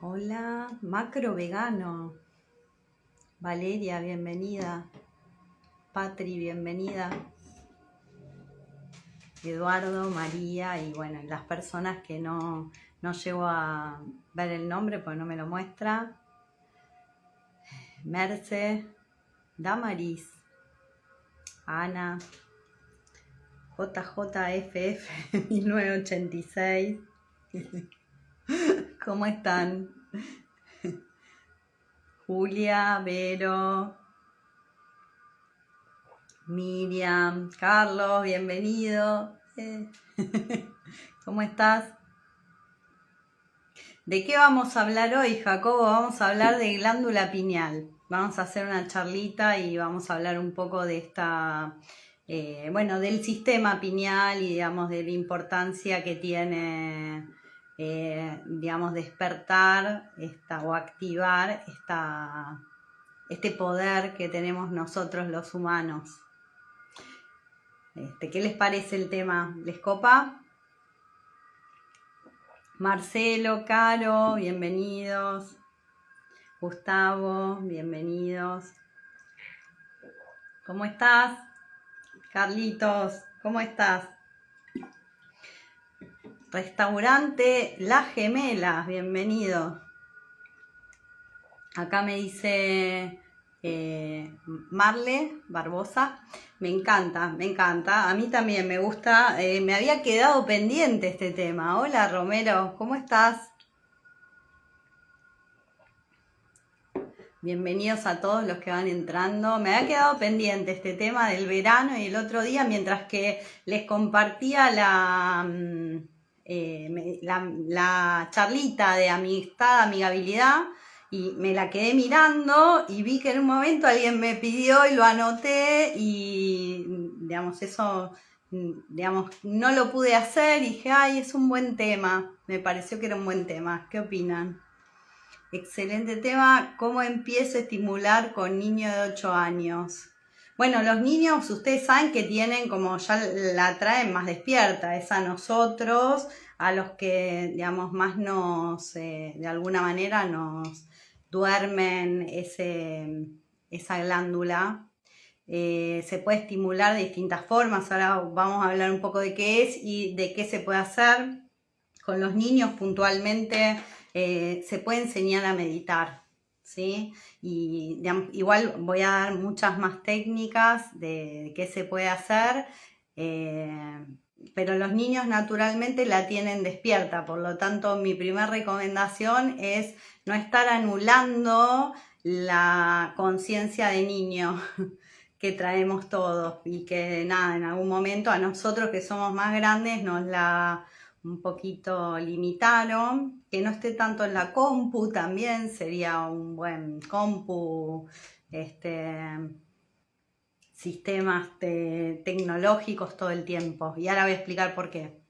Hola, macro vegano. Valeria, bienvenida. Patri, bienvenida. Eduardo, María y bueno, las personas que no llego a ver el nombre porque no me lo muestra. Merce, Damaris, Ana, JJFF 1986. ¿Cómo están? Julia, Vero, Miriam, Carlos, bienvenido. ¿Cómo estás? ¿De qué vamos a hablar hoy, Jacobo? Vamos a hablar de glándula pineal. Vamos a hacer una charlita y vamos a hablar un poco de esta, del sistema pineal y, digamos, de la importancia que tiene, despertar o activar este poder que tenemos nosotros los humanos. ¿Qué les parece el tema? ¿Les copa? Marcelo, Caro, bienvenidos. Gustavo, bienvenidos. ¿Cómo estás? Carlitos, ¿cómo estás? Restaurante Las Gemelas, bienvenido. Acá me dice Marle Barbosa. Me encanta. A mí también me gusta. Me había quedado pendiente este tema. Hola Romero, ¿cómo estás? Bienvenidos a todos los que van entrando. Me había quedado pendiente este tema del verano y el otro día, mientras que les compartía la charlita de amistad, amigabilidad, y me la quedé mirando y vi que en un momento alguien me pidió y lo anoté y, eso, no lo pude hacer y dije, ay, es un buen tema. Me pareció que era un buen tema. ¿Qué opinan? Excelente tema. ¿Cómo empiezo a estimular con niño de 8 años? Bueno, los niños, ustedes saben que tienen, como ya la traen más despierta, es a nosotros, a los que, digamos, más de alguna manera nos duermen esa glándula. Se puede estimular de distintas formas. Ahora vamos a hablar un poco de qué es y de qué se puede hacer. Con los niños puntualmente se puede enseñar a meditar, ¿sí? Y digamos, igual voy a dar muchas más técnicas de qué se puede hacer, pero los niños naturalmente la tienen despierta, por lo tanto mi primera recomendación es no estar anulando la conciencia de niño que traemos todos y que nada, en algún momento a nosotros que somos más grandes nos la un poquito limitaron, que no esté tanto en la compu también sería un buen compu, sistemas tecnológicos todo el tiempo. Y ahora voy a explicar por qué.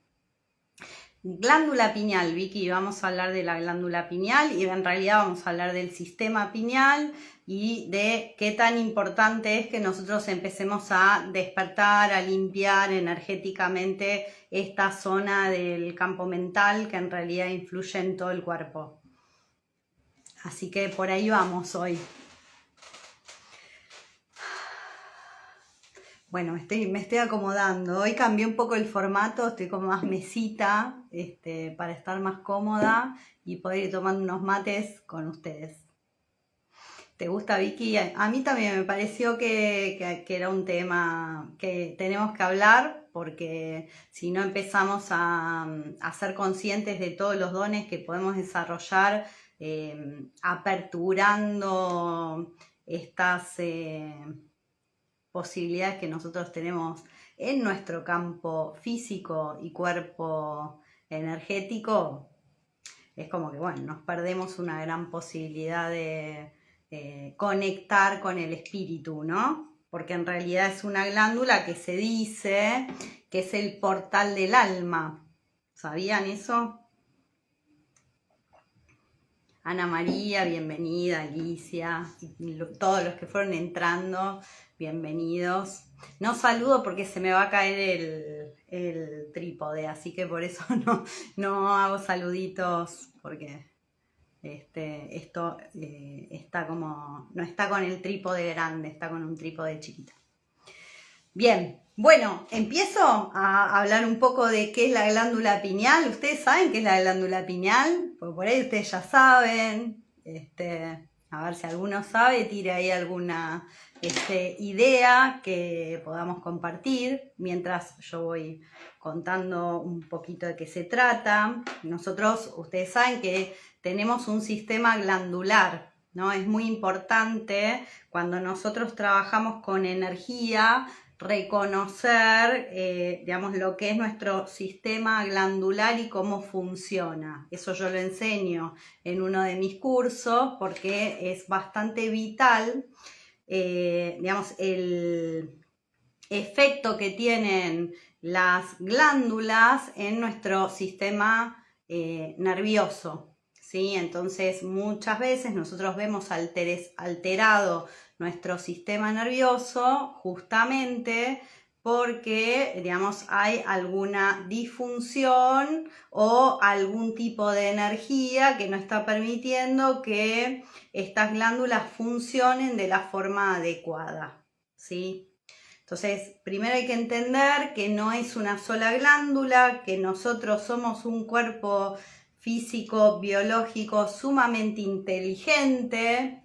Glándula pineal, Vicky, vamos a hablar de la glándula pineal y en realidad vamos a hablar del sistema pineal y de qué tan importante es que nosotros empecemos a despertar, a limpiar energéticamente esta zona del campo mental que en realidad influye en todo el cuerpo. Así que por ahí vamos hoy. Bueno, me estoy acomodando. Hoy cambié un poco el formato, estoy como más mesita, para estar más cómoda y poder ir tomando unos mates con ustedes. ¿Te gusta, Vicky? A mí también me pareció que era un tema que tenemos que hablar porque si no empezamos a ser conscientes de todos los dones que podemos desarrollar, aperturando estas posibilidades que nosotros tenemos en nuestro campo físico y cuerpo energético, es como que, bueno, nos perdemos una gran posibilidad de conectar con el espíritu, ¿no? Porque en realidad es una glándula que se dice que es el portal del alma. ¿Sabían eso? Ana María, bienvenida, Alicia, todos los que fueron entrando, bienvenidos. No saludo porque se me va a caer el trípode, así que por eso no hago saluditos, porque Esto está como, no está con el trípode grande, está con un trípode chiquito. Bien, bueno, empiezo a hablar un poco de qué es la glándula pineal. ¿Ustedes saben qué es la glándula pineal? Porque por ahí ustedes ya saben. A ver si alguno sabe, tire ahí alguna idea que podamos compartir mientras yo voy contando un poquito de qué se trata. Nosotros, ustedes saben que tenemos un sistema glandular, ¿no? Es muy importante cuando nosotros trabajamos con energía reconocer, digamos, lo que es nuestro sistema glandular y cómo funciona. Eso yo lo enseño en uno de mis cursos porque es bastante vital, digamos, el efecto que tienen las glándulas en nuestro sistema nervioso. ¿Sí? Entonces muchas veces nosotros vemos alterado nuestro sistema nervioso justamente porque, digamos, hay alguna disfunción o algún tipo de energía que no está permitiendo que estas glándulas funcionen de la forma adecuada, ¿sí? Entonces, primero hay que entender que no es una sola glándula, que nosotros somos un cuerpo físico, biológico, sumamente inteligente.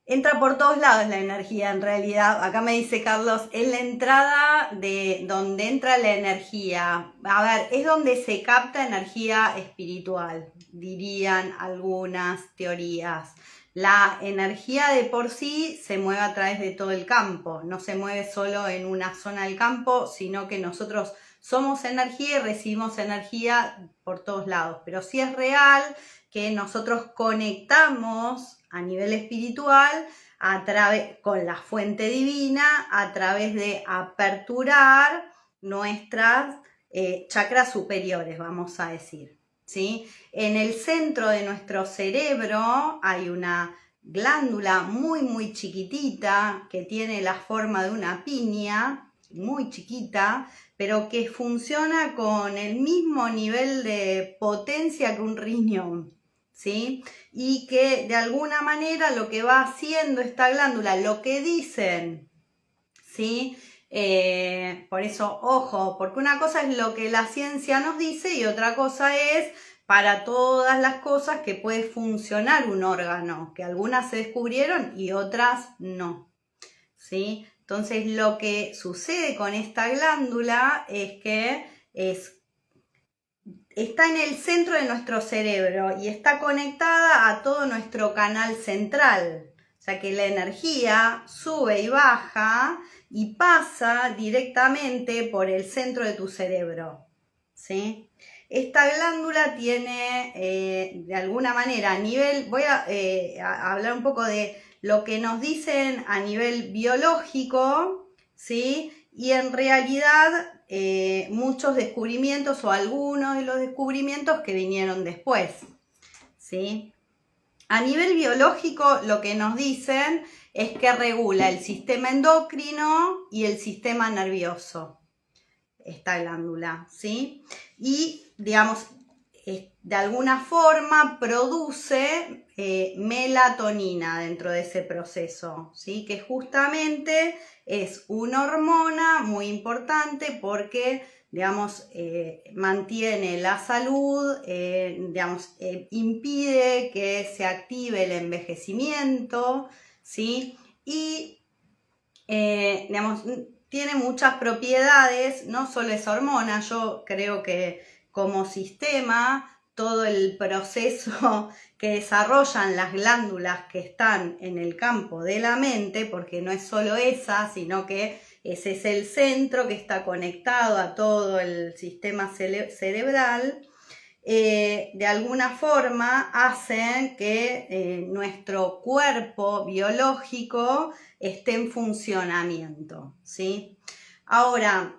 Entra por todos lados la energía en realidad. Acá me dice Carlos, es la entrada de donde entra la energía. A ver, es donde se capta energía espiritual, dirían algunas teorías. La energía de por sí se mueve a través de todo el campo, no se mueve solo en una zona del campo, sino que nosotros somos energía y recibimos energía por todos lados. Pero sí es real que nosotros conectamos a nivel espiritual con la fuente divina a través de aperturar nuestras chakras superiores, vamos a decir, ¿sí? En el centro de nuestro cerebro hay una glándula muy chiquitita que tiene la forma de una piña, muy chiquita, pero que funciona con el mismo nivel de potencia que un riñón, ¿sí? Y que de alguna manera lo que va haciendo esta glándula, lo que dicen, ¿sí? Por eso, ojo, porque una cosa es lo que la ciencia nos dice y otra cosa es para todas las cosas que puede funcionar un órgano, que algunas se descubrieron y otras no, ¿sí? Entonces lo que sucede con esta glándula es que está en el centro de nuestro cerebro y está conectada a todo nuestro canal central. O sea que la energía sube y baja y pasa directamente por el centro de tu cerebro, ¿sí? Esta glándula tiene, de alguna manera, a nivel, voy a hablar un poco de lo que nos dicen a nivel biológico, ¿sí? Y en realidad muchos descubrimientos o algunos de los descubrimientos que vinieron después, ¿sí? A nivel biológico lo que nos dicen es que regula el sistema endocrino y el sistema nervioso, esta glándula, ¿sí? Y, digamos, de alguna forma produce melatonina dentro de ese proceso, ¿sí? Que justamente es una hormona muy importante porque, digamos, mantiene la salud, digamos, impide que se active el envejecimiento, ¿sí? Y, digamos, tiene muchas propiedades, no solo esa hormona, yo creo que como sistema, todo el proceso que desarrollan las glándulas que están en el campo de la mente, porque no es solo esa, sino que ese es el centro que está conectado a todo el sistema cerebral, de alguna forma hacen que nuestro cuerpo biológico esté en funcionamiento, ¿sí? Ahora,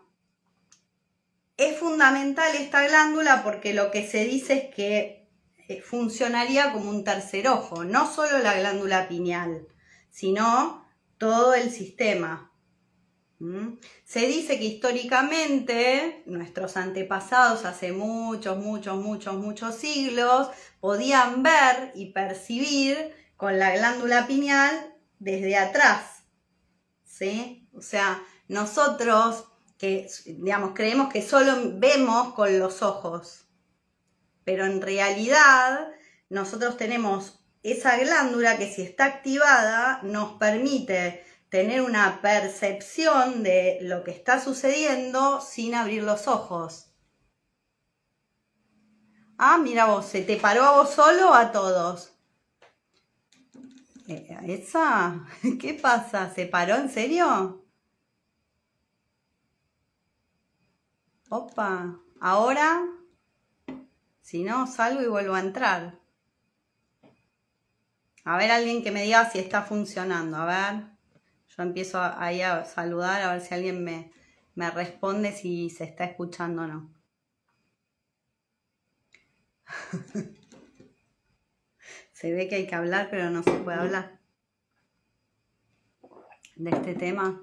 es fundamental esta glándula porque lo que se dice es que funcionaría como un tercer ojo, no solo la glándula pineal, sino todo el sistema, Se dice que históricamente nuestros antepasados hace muchos siglos podían ver y percibir con la glándula pineal desde atrás, ¿sí? O sea, nosotros que, digamos, creemos que solo vemos con los ojos, pero en realidad nosotros tenemos esa glándula que, si está activada, nos permite tener una percepción de lo que está sucediendo sin abrir los ojos. Ah, mira vos, ¿se te paró a vos solo o a todos? ¿Esa? ¿Qué pasa? ¿Se paró en serio? Opa, ahora, si no, salgo y vuelvo a entrar. A ver, alguien que me diga si está funcionando. A ver, yo empiezo ahí a saludar, a ver si alguien me responde si se está escuchando o no. Se ve que hay que hablar, pero no se puede hablar de este tema.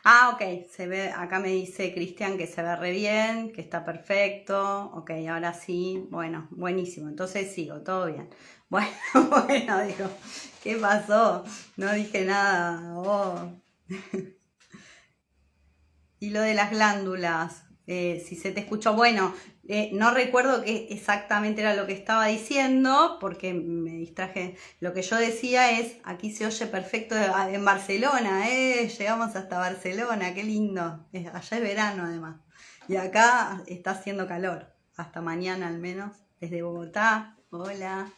Ah, ok, se ve, acá me dice Cristian que se ve re bien, que está perfecto. Ok, ahora sí, bueno, buenísimo. Entonces sigo, todo bien. Bueno, bueno, digo, ¿qué pasó? No dije nada. Oh. Y lo de las glándulas, si se te escuchó, bueno, no recuerdo qué exactamente era lo que estaba diciendo, porque me distraje. Lo que yo decía es, aquí se oye perfecto en Barcelona, llegamos hasta Barcelona, qué lindo. Allá es verano además. Y acá está haciendo calor, hasta mañana al menos, desde Bogotá. Hola.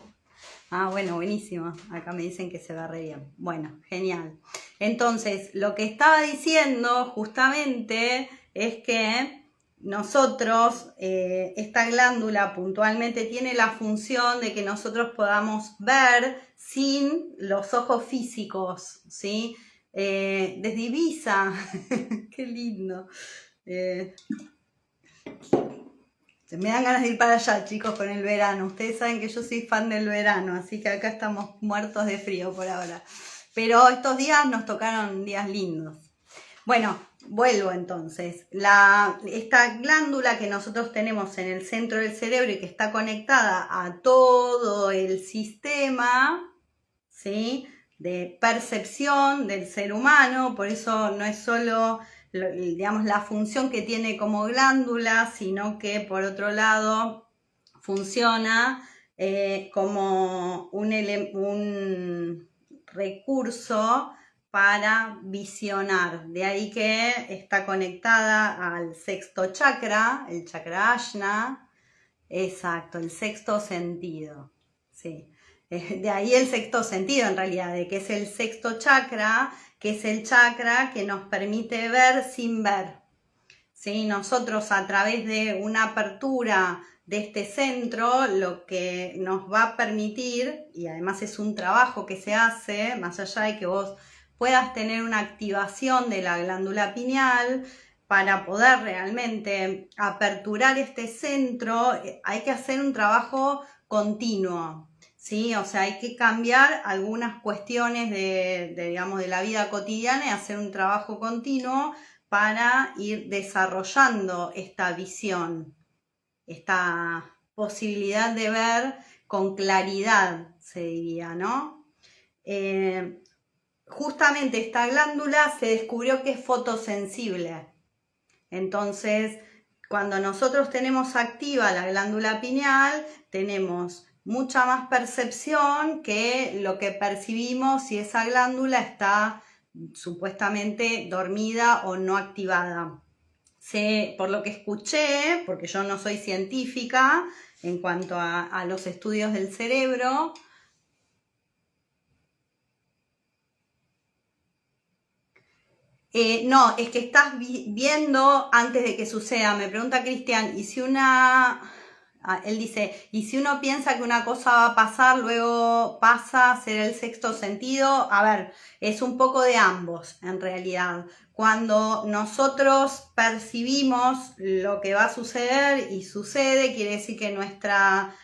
Ah, bueno, buenísimo. Acá me dicen que se va re bien. Bueno, genial. Entonces, lo que estaba diciendo justamente es que nosotros, esta glándula puntualmente tiene la función de que nosotros podamos ver sin los ojos físicos, ¿sí? Desde Ibiza. Qué lindo. Me dan ganas de ir para allá, chicos, con el verano. Ustedes saben que yo soy fan del verano, así que acá estamos muertos de frío por ahora. Pero estos días nos tocaron días lindos. Bueno, vuelvo entonces. Esta glándula que nosotros tenemos en el centro del cerebro y que está conectada a todo el sistema, ¿sí?, de percepción del ser humano. Por eso no es solo, digamos, la función que tiene como glándula, sino que por otro lado funciona como un recurso para visionar. De ahí que está conectada al sexto chakra, el chakra Ajna. Exacto, el sexto sentido. Sí. De ahí el sexto sentido, en realidad, de que es el sexto chakra, que es el chakra que nos permite ver sin ver. ¿Sí? Nosotros, a través de una apertura de este centro, lo que nos va a permitir, y además es un trabajo que se hace, más allá de que vos puedas tener una activación de la glándula pineal, para poder realmente aperturar este centro, hay que hacer un trabajo continuo, ¿sí? O sea, hay que cambiar algunas cuestiones digamos, de la vida cotidiana y hacer un trabajo continuo para ir desarrollando esta visión, esta posibilidad de ver con claridad, se diría, ¿no? Justamente esta glándula se descubrió que es fotosensible. Entonces, cuando nosotros tenemos activa la glándula pineal, tenemos mucha más percepción que lo que percibimos si esa glándula está supuestamente dormida o no activada. Sé, por lo que escuché, porque yo no soy científica en cuanto a los estudios del cerebro, no, es que estás viendo antes de que suceda. Me pregunta Cristian, ¿y si él dice, ¿y si uno piensa que una cosa va a pasar, luego pasa, será el sexto sentido? A ver, es un poco de ambos, en realidad. cuando nosotros percibimos lo que va a suceder y sucede, quiere decir que nuestra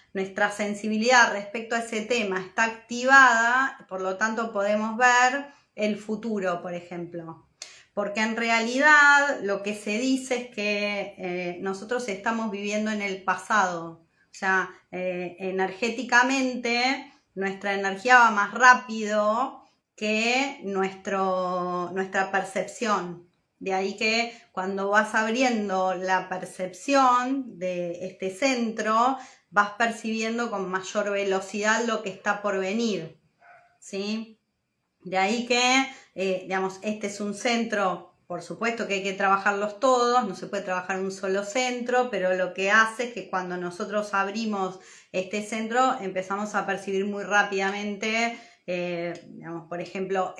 sensibilidad respecto a ese tema está activada, por lo tanto podemos ver el futuro, por ejemplo. Porque en realidad lo que se dice es que nosotros estamos viviendo en el pasado. O sea, energéticamente nuestra energía va más rápido que nuestra percepción. De ahí que cuando vas abriendo la percepción de este centro, vas percibiendo con mayor velocidad lo que está por venir, ¿sí? De ahí que, digamos, este es un centro, por supuesto que hay que trabajarlos todos, no se puede trabajar en un solo centro, pero lo que hace es que cuando nosotros abrimos este centro empezamos a percibir muy rápidamente, digamos, por ejemplo,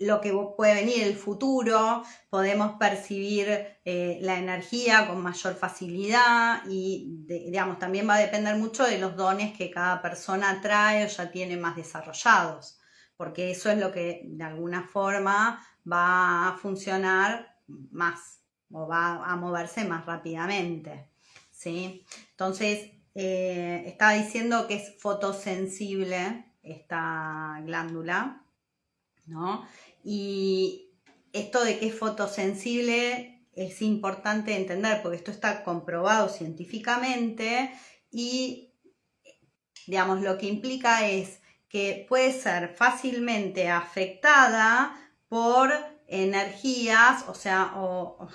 lo que puede venir, el futuro, podemos percibir la energía con mayor facilidad y, digamos, también va a depender mucho de los dones que cada persona trae o ya tiene más desarrollados, porque eso es lo que de alguna forma va a funcionar más o va a moverse más rápidamente, ¿sí? Entonces, estaba diciendo que es fotosensible esta glándula, ¿no? Y esto de que es fotosensible es importante entender, porque esto está comprobado científicamente y, digamos, lo que implica es que puede ser fácilmente afectada por energías, o sea,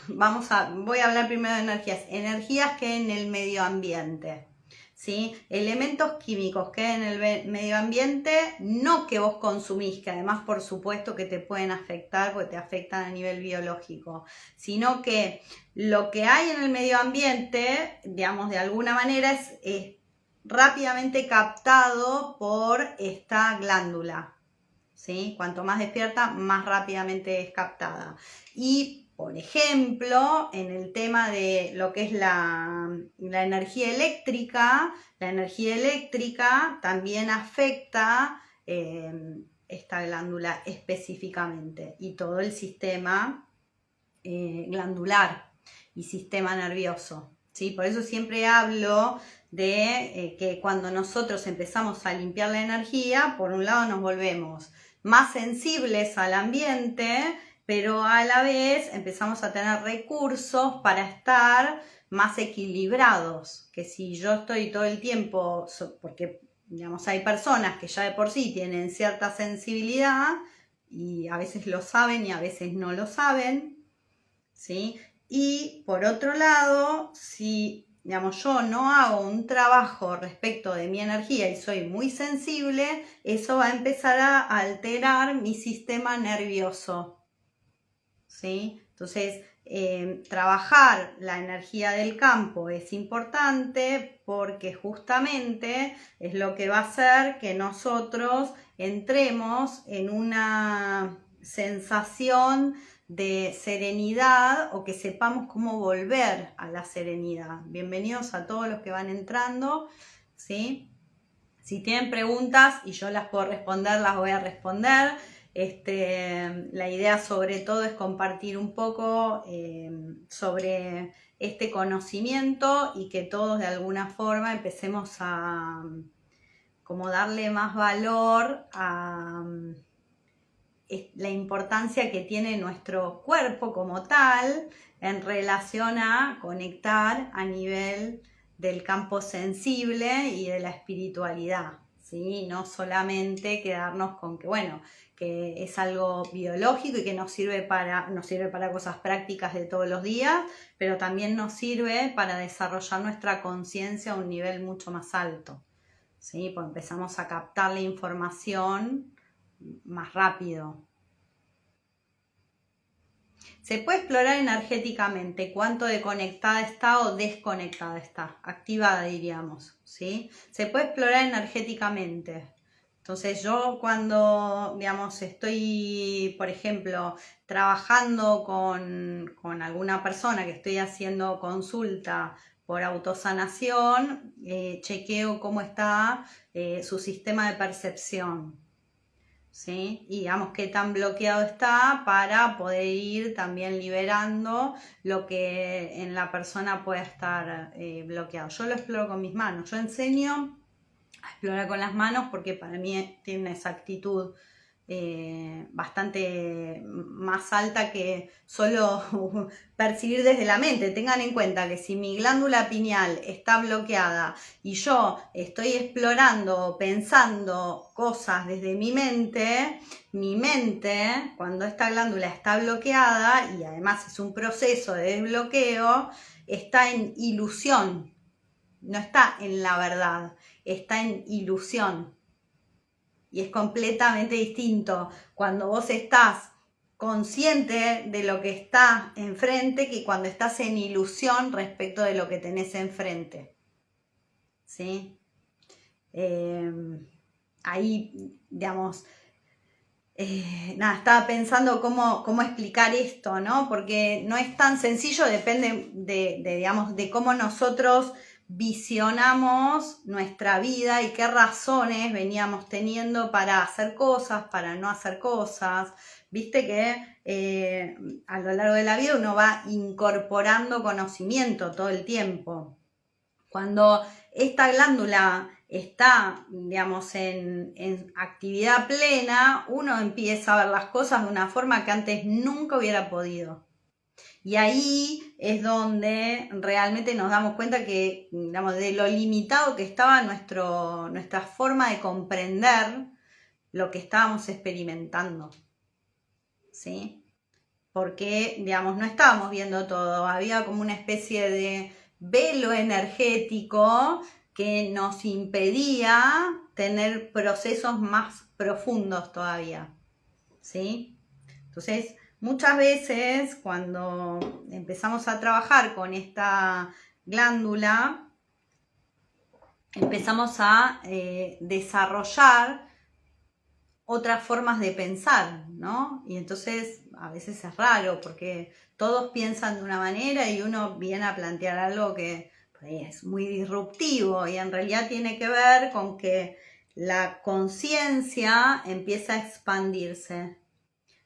voy a hablar primero de energías que en el medio ambiente, ¿sí? Elementos químicos que en el medio ambiente, no que vos consumís, que además por supuesto que te pueden afectar, porque te afectan a nivel biológico, sino que lo que hay en el medio ambiente, digamos, de alguna manera es rápidamente captado por esta glándula, ¿sí? Cuanto más despierta, más rápidamente es captada. Y, por ejemplo, en el tema de lo que es la energía eléctrica también afecta esta glándula específicamente y todo el sistema glandular y sistema nervioso, ¿sí? Por eso siempre hablo de que cuando nosotros empezamos a limpiar la energía, por un lado nos volvemos más sensibles al ambiente, pero a la vez empezamos a tener recursos para estar más equilibrados, que si yo estoy todo el tiempo, porque digamos hay personas que ya de por sí tienen cierta sensibilidad y a veces lo saben y a veces no lo saben, ¿sí? Y por otro lado, si, digamos, yo no hago un trabajo respecto de mi energía y soy muy sensible, eso va a empezar a alterar mi sistema nervioso, ¿sí? Entonces, trabajar la energía del campo es importante porque justamente es lo que va a hacer que nosotros entremos en una sensación de serenidad o que sepamos cómo volver a la serenidad. Bienvenidos a todos los que van entrando, ¿sí? Si tienen preguntas y yo las puedo responder, las voy a responder. La idea sobre todo es compartir un poco sobre este conocimiento y que todos de alguna forma empecemos a como darle más valor a la importancia que tiene nuestro cuerpo como tal en relación a conectar a nivel del campo sensible y de la espiritualidad, ¿sí? No solamente quedarnos con que, bueno, que es algo biológico y que nos sirve para cosas prácticas de todos los días, pero también nos sirve para desarrollar nuestra conciencia a un nivel mucho más alto, ¿sí? Pues empezamos a captar la información más rápido. Se puede explorar energéticamente cuánto de conectada está o desconectada está, activada diríamos, ¿sí? Se puede explorar energéticamente. Entonces yo cuando, digamos, estoy, por ejemplo, trabajando con alguna persona que estoy haciendo consulta por autosanación, chequeo cómo está su sistema de percepción. ¿sí? Y digamos qué tan bloqueado está para poder ir también liberando lo que en la persona pueda estar bloqueado. Yo lo exploro con mis manos, yo enseño a explorar con las manos porque para mí tiene esa actitud bastante más alta que solo percibir desde la mente. Tengan en cuenta que si mi glándula pineal está bloqueada y yo estoy explorando, pensando cosas desde mi mente, cuando esta glándula está bloqueada, y además es un proceso de desbloqueo, está en ilusión, no está en la verdad, está en ilusión. Y es completamente distinto cuando vos estás consciente de lo que está enfrente que cuando estás en ilusión respecto de lo que tenés enfrente. ¿Sí? Ahí, digamos, estaba pensando cómo explicar esto, ¿no? Porque no es tan sencillo, depende digamos, de cómo nosotros visionamos nuestra vida y qué razones veníamos teniendo para hacer cosas, para no hacer cosas. Viste que a lo largo de la vida uno va incorporando conocimiento todo el tiempo. Cuando esta glándula está, digamos, en actividad plena, uno empieza a ver las cosas de una forma que antes nunca hubiera podido. Y ahí es donde realmente nos damos cuenta que, digamos, de lo limitado que estaba nuestra forma de comprender lo que estábamos experimentando. ¿Sí? Porque, digamos, no estábamos viendo todo, había como una especie de velo energético que nos impedía tener procesos más profundos todavía, ¿sí? Entonces, muchas veces cuando empezamos a trabajar con esta glándula, empezamos a desarrollar otras formas de pensar, ¿no? Y entonces a veces es raro porque todos piensan de una manera y uno viene a plantear algo que es muy disruptivo y en realidad tiene que ver con que la conciencia empieza a expandirse.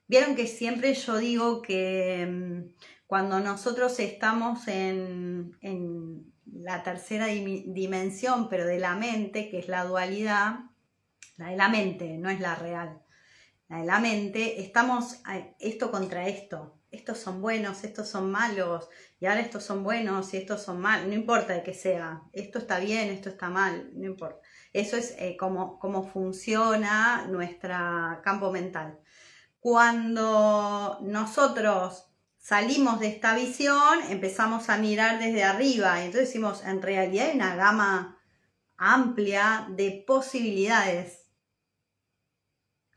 Vieron que siempre yo digo que cuando nosotros estamos en la tercera dimensión, pero de la mente, que es la dualidad, la de la mente, no es la real. La de la mente, estamos esto contra esto. Estos son buenos, estos son malos, y ahora estos son buenos y estos son malos. No importa de qué sea, esto está bien, esto está mal, no importa. Eso es cómo funciona nuestro campo mental. Cuando nosotros salimos de esta visión, empezamos a mirar desde arriba y entonces decimos, en realidad hay una gama amplia de posibilidades.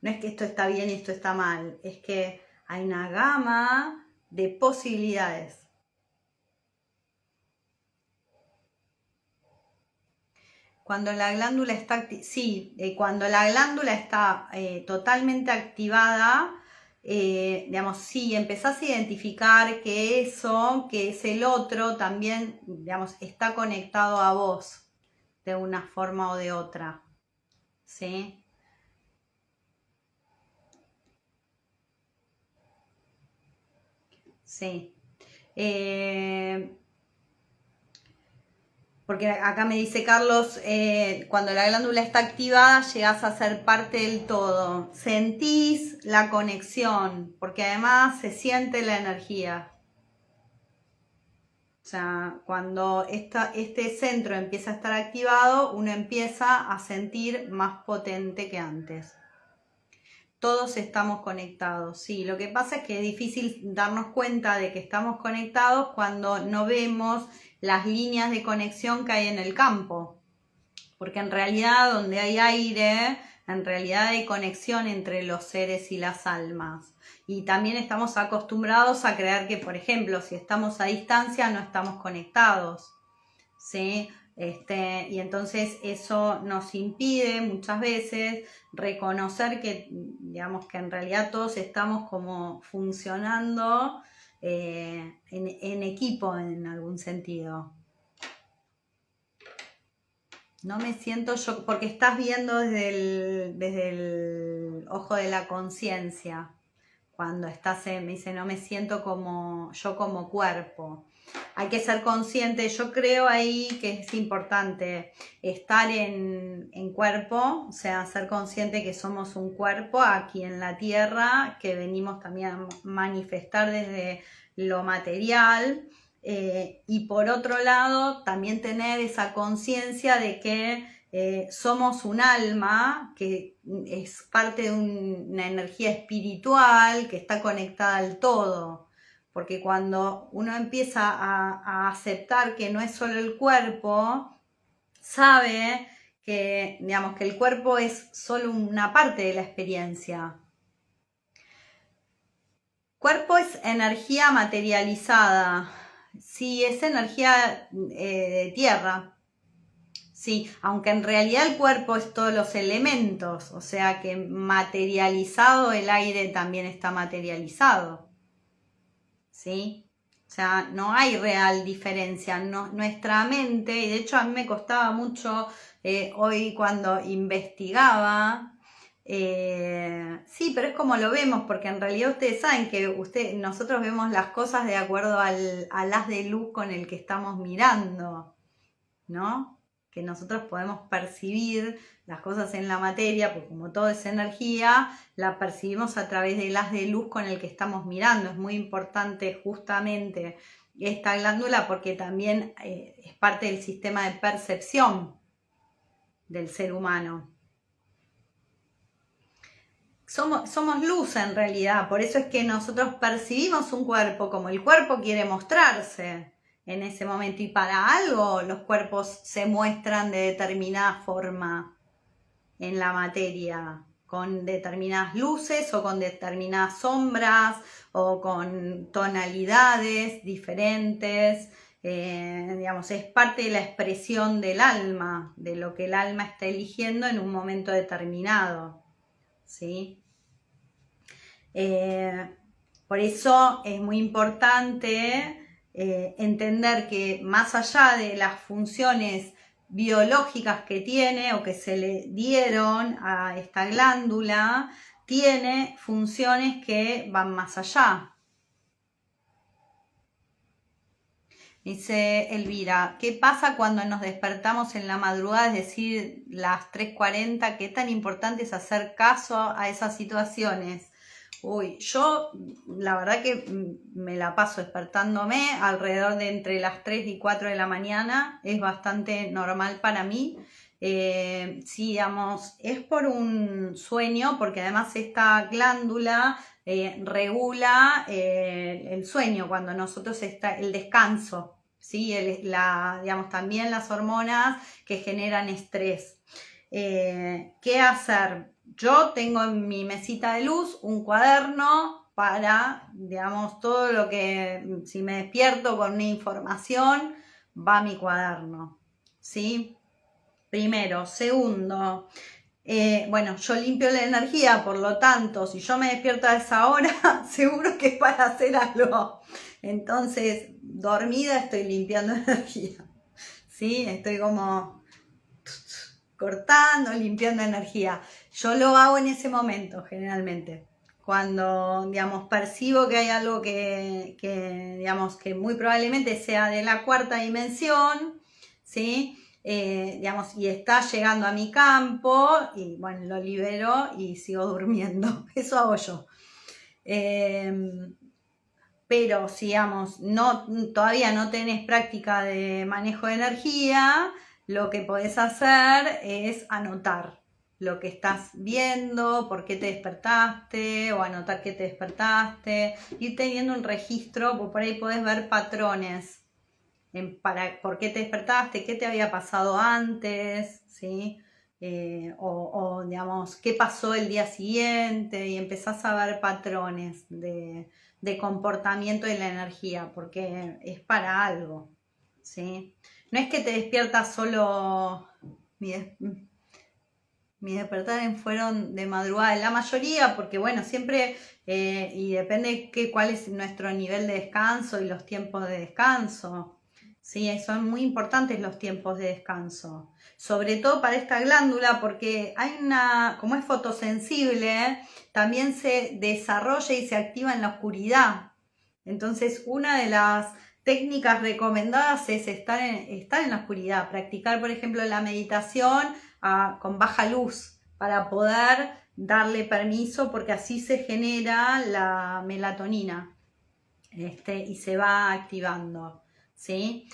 No es que esto está bien y esto está mal, es que hay una gama de posibilidades. Cuando la glándula está, cuando la glándula está totalmente activada, digamos, sí, empezás a identificar que eso, que es el otro, también, digamos, está conectado a vos de una forma o de otra, ¿sí? Sí. Porque acá me dice Carlos, cuando la glándula está activada llegás a ser parte del todo. Sentís la conexión, porque además se siente la energía. O sea, cuando este centro empieza a estar activado, uno empieza a sentir más potente que antes. Todos estamos conectados, sí. Lo que pasa es que es difícil darnos cuenta de que estamos conectados cuando no vemos las líneas de conexión que hay en el campo. Porque en realidad donde hay aire, en realidad hay conexión entre los seres y las almas. Y también estamos acostumbrados a creer que, por ejemplo, si estamos a distancia no estamos conectados, ¿sí? Y entonces eso nos impide muchas veces reconocer que, digamos, que en realidad todos estamos como funcionando en equipo en algún sentido. No me siento yo, porque estás viendo desde el ojo de la conciencia. Cuando estás me dice, no me siento como yo como cuerpo. Hay que ser consciente, yo creo ahí que es importante estar en cuerpo, o sea, ser consciente que somos un cuerpo aquí en la tierra, que venimos también a manifestar desde lo material, y por otro lado también tener esa conciencia de que somos un alma que es parte de una energía espiritual que está conectada al todo. Porque cuando uno empieza a aceptar que no es solo el cuerpo, sabe que, digamos, que el cuerpo es solo una parte de la experiencia. Cuerpo es energía materializada. Sí, es energía de tierra. Sí, aunque en realidad el cuerpo es todos los elementos, o sea que materializado el aire también está materializado, ¿sí? O sea, no hay real diferencia. Nuestra mente, y de hecho a mí me costaba mucho hoy cuando investigaba, sí, pero es como lo vemos, porque en realidad ustedes saben que nosotros vemos las cosas de acuerdo al haz de luz con el que estamos mirando, ¿no? Que nosotros podemos percibir las cosas en la materia, porque como todo es energía, la percibimos a través del haz de luz con el que estamos mirando. Es muy importante justamente esta glándula porque también es parte del sistema de percepción del ser humano. Somos luz en realidad, por eso es que nosotros percibimos un cuerpo como el cuerpo quiere mostrarse en ese momento, y para algo los cuerpos se muestran de determinada forma en la materia, con determinadas luces o con determinadas sombras o con tonalidades diferentes. Digamos, es parte de la expresión del alma, de lo que el alma está eligiendo en un momento determinado, ¿sí? Por eso es muy importante entender que más allá de las funciones biológicas que tiene o que se le dieron a esta glándula, tiene funciones que van más allá. Dice Elvira, ¿qué pasa cuando nos despertamos en la madrugada, es decir, las 3:40? ¿Qué tan importante es hacer caso a esas situaciones? Uy, yo la verdad que me la paso despertándome alrededor de entre las 3 y 4 de la mañana, es bastante normal para mí. Sí, digamos, es por un sueño, porque además esta glándula regula el sueño, cuando nosotros está el descanso, ¿sí? Digamos, también las hormonas que generan estrés. ¿Qué hacer? Yo tengo en mi mesita de luz un cuaderno para, digamos, todo lo que, si me despierto con una información, va a mi cuaderno, ¿sí? Primero. Segundo, bueno, yo limpio la energía, por lo tanto, si yo me despierto a esa hora, seguro que es para hacer algo. Entonces, dormida estoy limpiando energía, ¿sí? Estoy como cortando, limpiando energía. Yo lo hago en ese momento, generalmente. Cuando, digamos, percibo que hay algo digamos, que muy probablemente sea de la cuarta dimensión, ¿sí? Digamos, y está llegando a mi campo, y bueno, lo libero y sigo durmiendo. Eso hago yo. Pero si, digamos, todavía no tenés práctica de manejo de energía, lo que podés hacer es anotar lo que estás viendo, por qué te despertaste, o anotar qué te despertaste, ir teniendo un registro, por ahí podés ver patrones por qué te despertaste, qué te había pasado antes, ¿sí? Digamos, qué pasó el día siguiente, y empezás a ver patrones de comportamiento de la energía, porque es para algo, ¿sí? No es que te despiertas solo. Mis despertares fueron de madrugada, la mayoría, porque bueno, siempre, y depende cuál es nuestro nivel de descanso y los tiempos de descanso, Sí, son muy importantes los tiempos de descanso, sobre todo para esta glándula porque hay una, como es fotosensible, también se desarrolla y se activa en la oscuridad. Entonces, una de las técnicas recomendadas es estar en la oscuridad, practicar, por ejemplo, la meditación con baja luz para poder darle permiso porque así se genera la melatonina y se va activando. ¿Sí?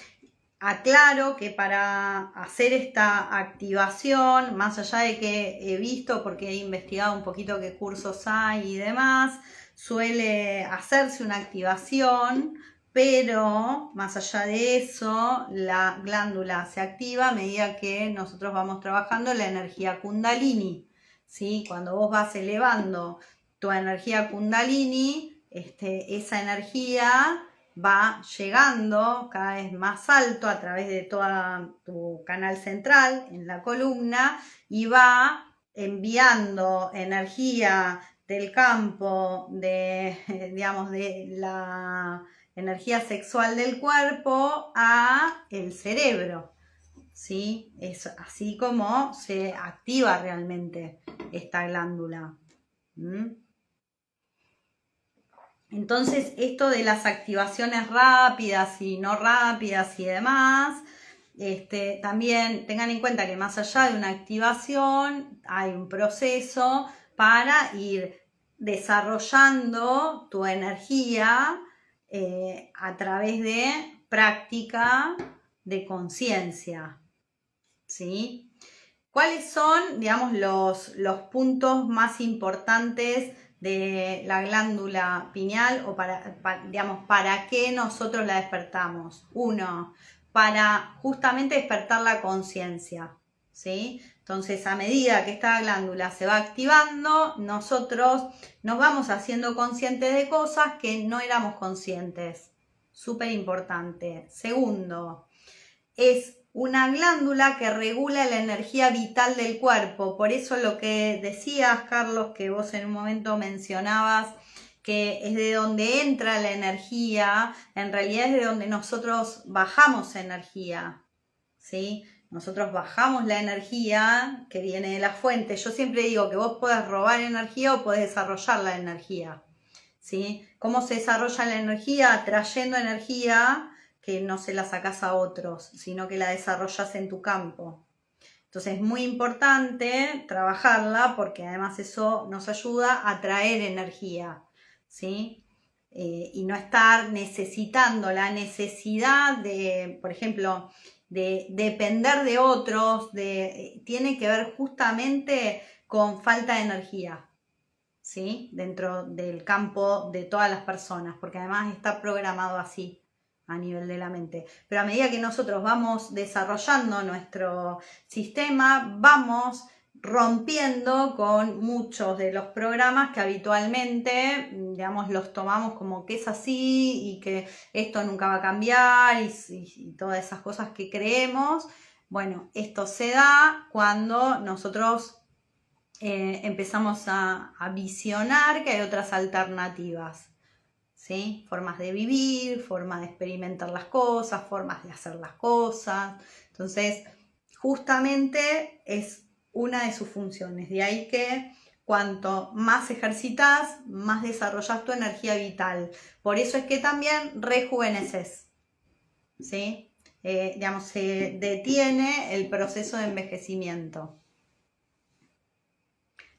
Aclaro que para hacer esta activación, más allá de que he visto, porque he investigado un poquito qué cursos hay y demás, suele hacerse una activación, pero más allá de eso, la glándula se activa a medida que nosotros vamos trabajando la energía Kundalini. ¿Sí? Cuando vos vas elevando tu energía Kundalini, esa energía va llegando cada vez más alto a través de todo tu canal central en la columna y va enviando energía del campo digamos, de la energía sexual del cuerpo a el cerebro. ¿Sí? Es así como se activa realmente esta glándula. Entonces, esto de las activaciones rápidas y no rápidas y demás, también tengan en cuenta que más allá de una activación hay un proceso para ir desarrollando tu energía a través de práctica de conciencia. ¿Sí? ¿Cuáles son, digamos, los puntos más importantes de la glándula pineal o digamos, para qué nosotros la despertamos? Uno, para justamente despertar la conciencia, ¿sí? Entonces, a medida que esta glándula se va activando, nosotros nos vamos haciendo conscientes de cosas que no éramos conscientes. Súper importante. Segundo, es una glándula que regula la energía vital del cuerpo. Por eso lo que decías, Carlos, que vos en un momento mencionabas, que es de donde entra la energía, en realidad es de donde nosotros bajamos energía, ¿sí? Nosotros bajamos la energía que viene de la fuente. Yo siempre digo que vos podés robar energía o podés desarrollar la energía, ¿sí? ¿Cómo se desarrolla la energía? Atrayendo energía que no se la sacas a otros, sino que la desarrollas en tu campo. Entonces es muy importante trabajarla porque además eso nos ayuda a traer energía, ¿sí? Y no estar necesitando la necesidad de, por ejemplo, de depender de otros, tiene que ver justamente con falta de energía, ¿sí? Dentro del campo de todas las personas, porque además está programado así a nivel de la mente. Pero a medida que nosotros vamos desarrollando nuestro sistema, vamos rompiendo con muchos de los programas que habitualmente, digamos, los tomamos como que es así y que esto nunca va a cambiar y todas esas cosas que creemos. Bueno, esto se da cuando nosotros empezamos a visionar que hay otras alternativas, ¿sí? Formas de vivir, formas de experimentar las cosas, formas de hacer las cosas. Entonces, justamente es una de sus funciones. De ahí que cuanto más ejercitas, más desarrollas tu energía vital. Por eso es que también rejuveneces, ¿sí? Digamos, se detiene el proceso de envejecimiento.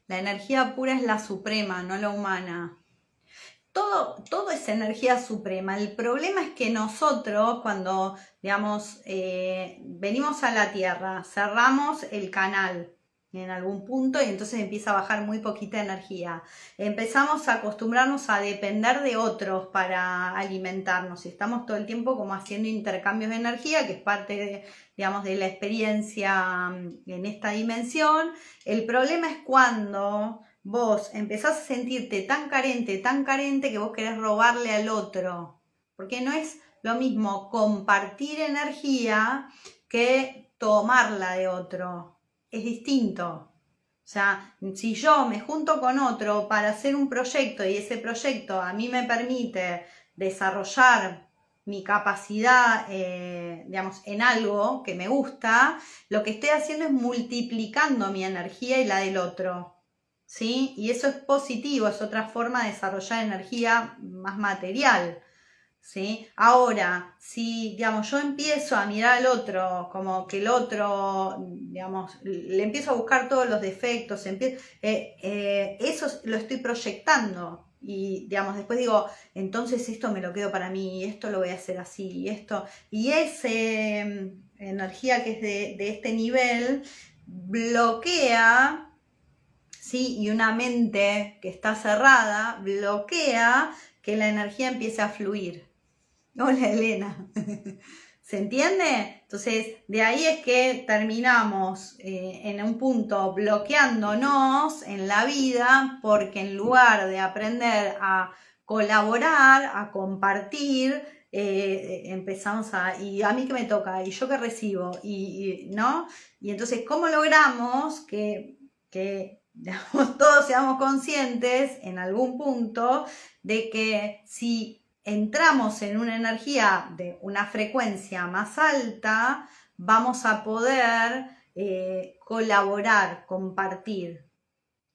La energía pura es la suprema, no la humana. Todo es energía suprema. El problema es que nosotros, cuando, digamos, venimos a la Tierra, cerramos el canal en algún punto y entonces empieza a bajar muy poquita energía. Empezamos a acostumbrarnos a depender de otros para alimentarnos y estamos todo el tiempo como haciendo intercambios de energía, que es parte de, digamos, de la experiencia en esta dimensión. El problema es cuando vos empezás a sentirte tan carente, que vos querés robarle al otro. Porque no es lo mismo compartir energía que tomarla de otro. Es distinto. O sea, si yo me junto con otro para hacer un proyecto y ese proyecto a mí me permite desarrollar mi capacidad, digamos, en algo que me gusta, lo que estoy haciendo es multiplicando mi energía y la del otro, ¿sí? Y eso es positivo, es otra forma de desarrollar energía más material, ¿sí? Ahora, si, digamos, yo empiezo a mirar al otro como que el otro, digamos, le empiezo a buscar todos los defectos, eso lo estoy proyectando. Y, digamos, después digo, entonces esto me lo quedo para mí, y esto lo voy a hacer así, y esto. Y esa energía que es de este nivel bloquea, ¿sí? Y una mente que está cerrada bloquea que la energía empiece a fluir. Hola, Elena. ¿Se entiende? Entonces, de ahí es que terminamos en un punto bloqueándonos en la vida, porque en lugar de aprender a colaborar, a compartir, empezamos y a mí que me toca, y yo que recibo, ¿no? Y entonces, ¿cómo logramos que digamos, todos seamos conscientes en algún punto de que si entramos en una energía de una frecuencia más alta, vamos a poder colaborar, compartir,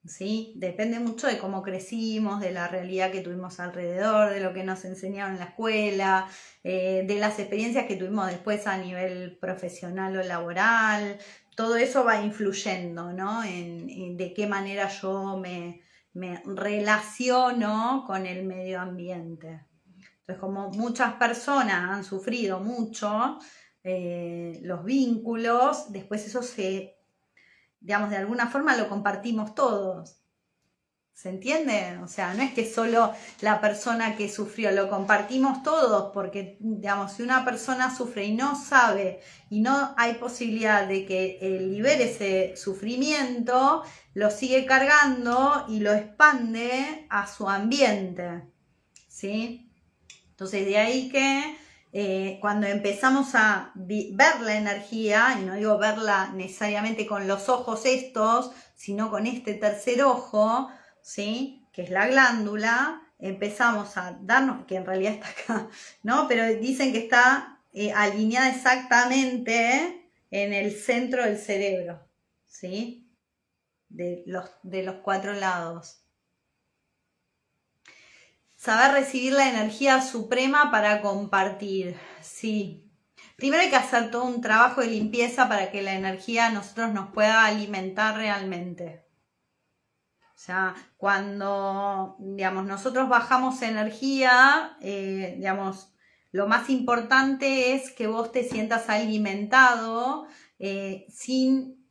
¿sí? Depende mucho de cómo crecimos, de la realidad que tuvimos alrededor, de lo que nos enseñaron en la escuela, de las experiencias que tuvimos después a nivel profesional o laboral. Todo eso va influyendo, ¿no? En de qué manera yo me relaciono con el medio ambiente. Entonces, como muchas personas han sufrido mucho los vínculos, después eso digamos, de alguna forma lo compartimos todos. ¿Se entiende? O sea, no es que solo la persona que sufrió, lo compartimos todos, porque, digamos, si una persona sufre y no sabe y no hay posibilidad de que libere ese sufrimiento, lo sigue cargando y lo expande a su ambiente, ¿sí? Entonces, de ahí que cuando empezamos a ver la energía, y no digo verla necesariamente con los ojos estos, sino con este tercer ojo, ¿sí? Que es la glándula, empezamos a darnos, que en realidad está acá, ¿no? Pero dicen que está alineada exactamente en el centro del cerebro, ¿sí? De los 4 lados. Saber recibir la energía suprema para compartir, sí. Primero hay que hacer todo un trabajo de limpieza para que la energía a nosotros nos pueda alimentar realmente. O sea, cuando, digamos, nosotros bajamos energía, digamos, lo más importante es que vos te sientas alimentado sin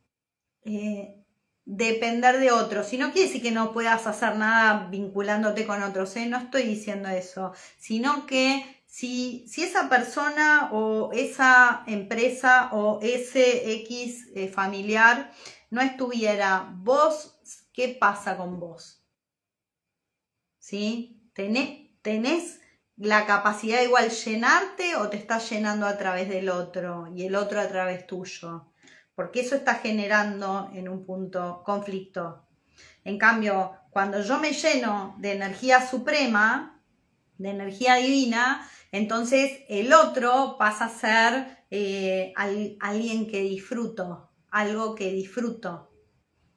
depender de otros. Si no quiere decir que no puedas hacer nada vinculándote con otros, no estoy diciendo eso, sino que si esa persona o esa empresa o ese X familiar no estuviera, vos, ¿qué pasa con vos? ¿Sí? ¿Tenés la capacidad de igual llenarte o te estás llenando a través del otro y el otro a través tuyo? Porque eso está generando en un punto conflicto. En cambio, cuando yo me lleno de energía suprema, de energía divina, entonces el otro pasa a ser alguien que disfruto, algo que disfruto,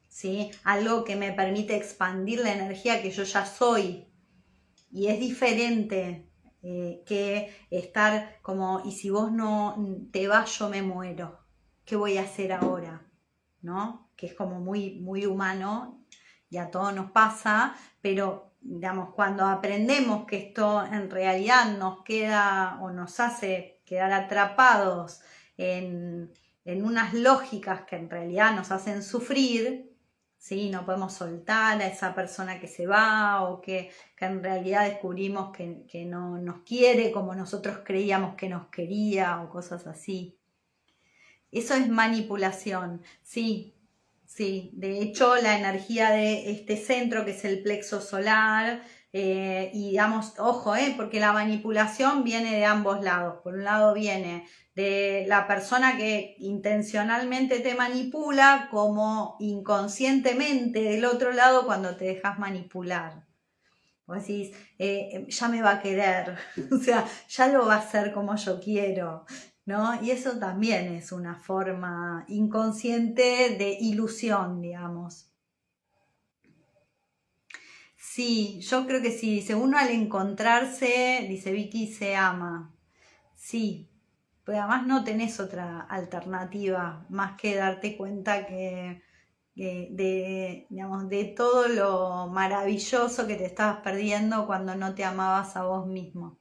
¿sí? Algo que me permite expandir la energía que yo ya soy. Y es diferente que estar como, y si vos no te vas, yo me muero. ¿Qué voy a hacer ahora? ¿No? Que es como muy, muy humano y a todos nos pasa, pero digamos, cuando aprendemos que esto en realidad nos queda o nos hace quedar atrapados en unas lógicas que en realidad nos hacen sufrir, ¿sí? No podemos soltar a esa persona que se va o que en realidad descubrimos que no nos quiere como nosotros creíamos que nos quería o cosas así. Eso es manipulación, sí, sí. De hecho, la energía de este centro, que es el plexo solar, y digamos, ojo, porque la manipulación viene de ambos lados. Por un lado viene de la persona que intencionalmente te manipula, como inconscientemente del otro lado cuando te dejas manipular. Vos decís, ya me va a querer, o sea, ya lo va a hacer como yo quiero, ¿no? Y eso también es una forma inconsciente de ilusión, digamos. Sí, yo creo que sí, dice, uno al encontrarse, dice Vicky, se ama. Sí, pero además no tenés otra alternativa más que darte cuenta digamos, de todo lo maravilloso que te estabas perdiendo cuando no te amabas a vos mismo.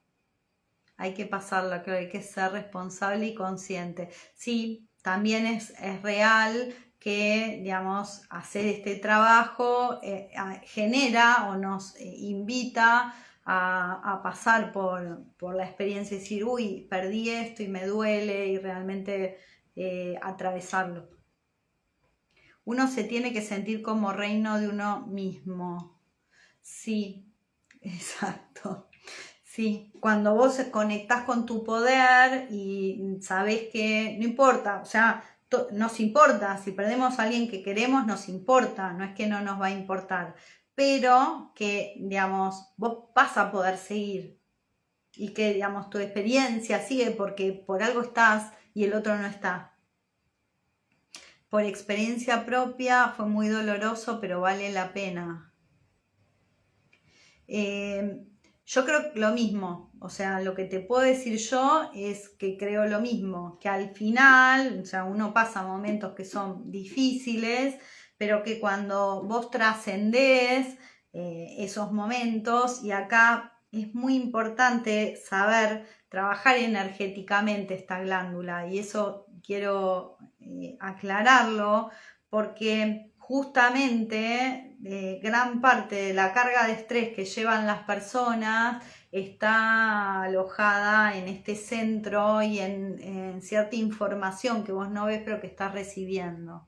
Hay que pasarlo, creo, hay que ser responsable y consciente. Sí, también es real que, digamos, hacer este trabajo genera o nos invita a pasar por la experiencia y decir, uy, perdí esto y me duele y realmente atravesarlo. Uno se tiene que sentir como reino de uno mismo. Sí, exacto. Sí, cuando vos conectás con tu poder y sabés que no importa, o sea, nos importa, si perdemos a alguien que queremos, nos importa, no es que no nos va a importar, pero que, digamos, vos vas a poder seguir y que, digamos, tu experiencia sigue porque por algo estás y el otro no está. Por experiencia propia fue muy doloroso, pero vale la pena. Yo creo lo mismo, o sea, lo que te puedo decir yo es que creo lo mismo, que al final, o sea, uno pasa momentos que son difíciles, pero que cuando vos trascendés esos momentos, y acá es muy importante saber trabajar energéticamente esta glándula, y eso quiero aclararlo, porque justamente gran parte de la carga de estrés que llevan las personas está alojada en este centro y en cierta información que vos no ves pero que estás recibiendo.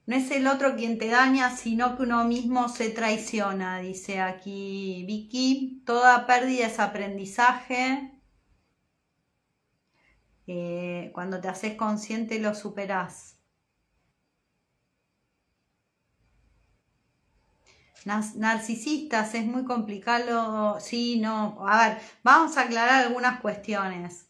No es el otro quien te daña, sino que uno mismo se traiciona, dice aquí Vicky. Toda pérdida es aprendizaje. Cuando te haces consciente lo superás. Narcisistas, es muy complicado, sí, no, a ver, vamos a aclarar algunas cuestiones.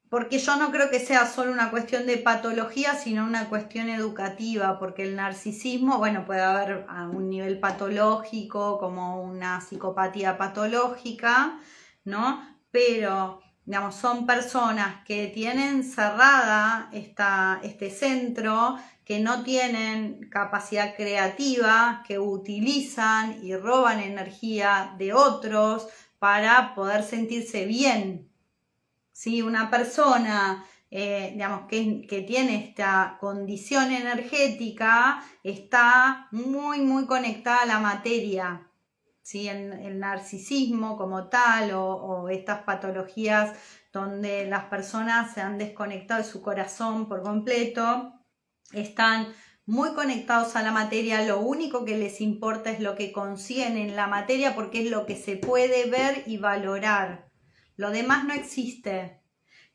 Porque yo no creo que sea solo una cuestión de patología, sino una cuestión educativa, porque el narcisismo, bueno, puede haber a un nivel patológico, como una psicopatía patológica, ¿no? Pero, digamos, son personas que tienen cerrada este centro, que no tienen capacidad creativa, que utilizan y roban energía de otros para poder sentirse bien. ¿Sí? Una persona, digamos, que tiene esta condición energética está muy, muy conectada a la materia. ¿Sí? El narcisismo como tal o estas patologías donde las personas se han desconectado de su corazón por completo, están muy conectados a la materia, lo único que les importa es lo que consiguen en la materia porque es lo que se puede ver y valorar. Lo demás no existe.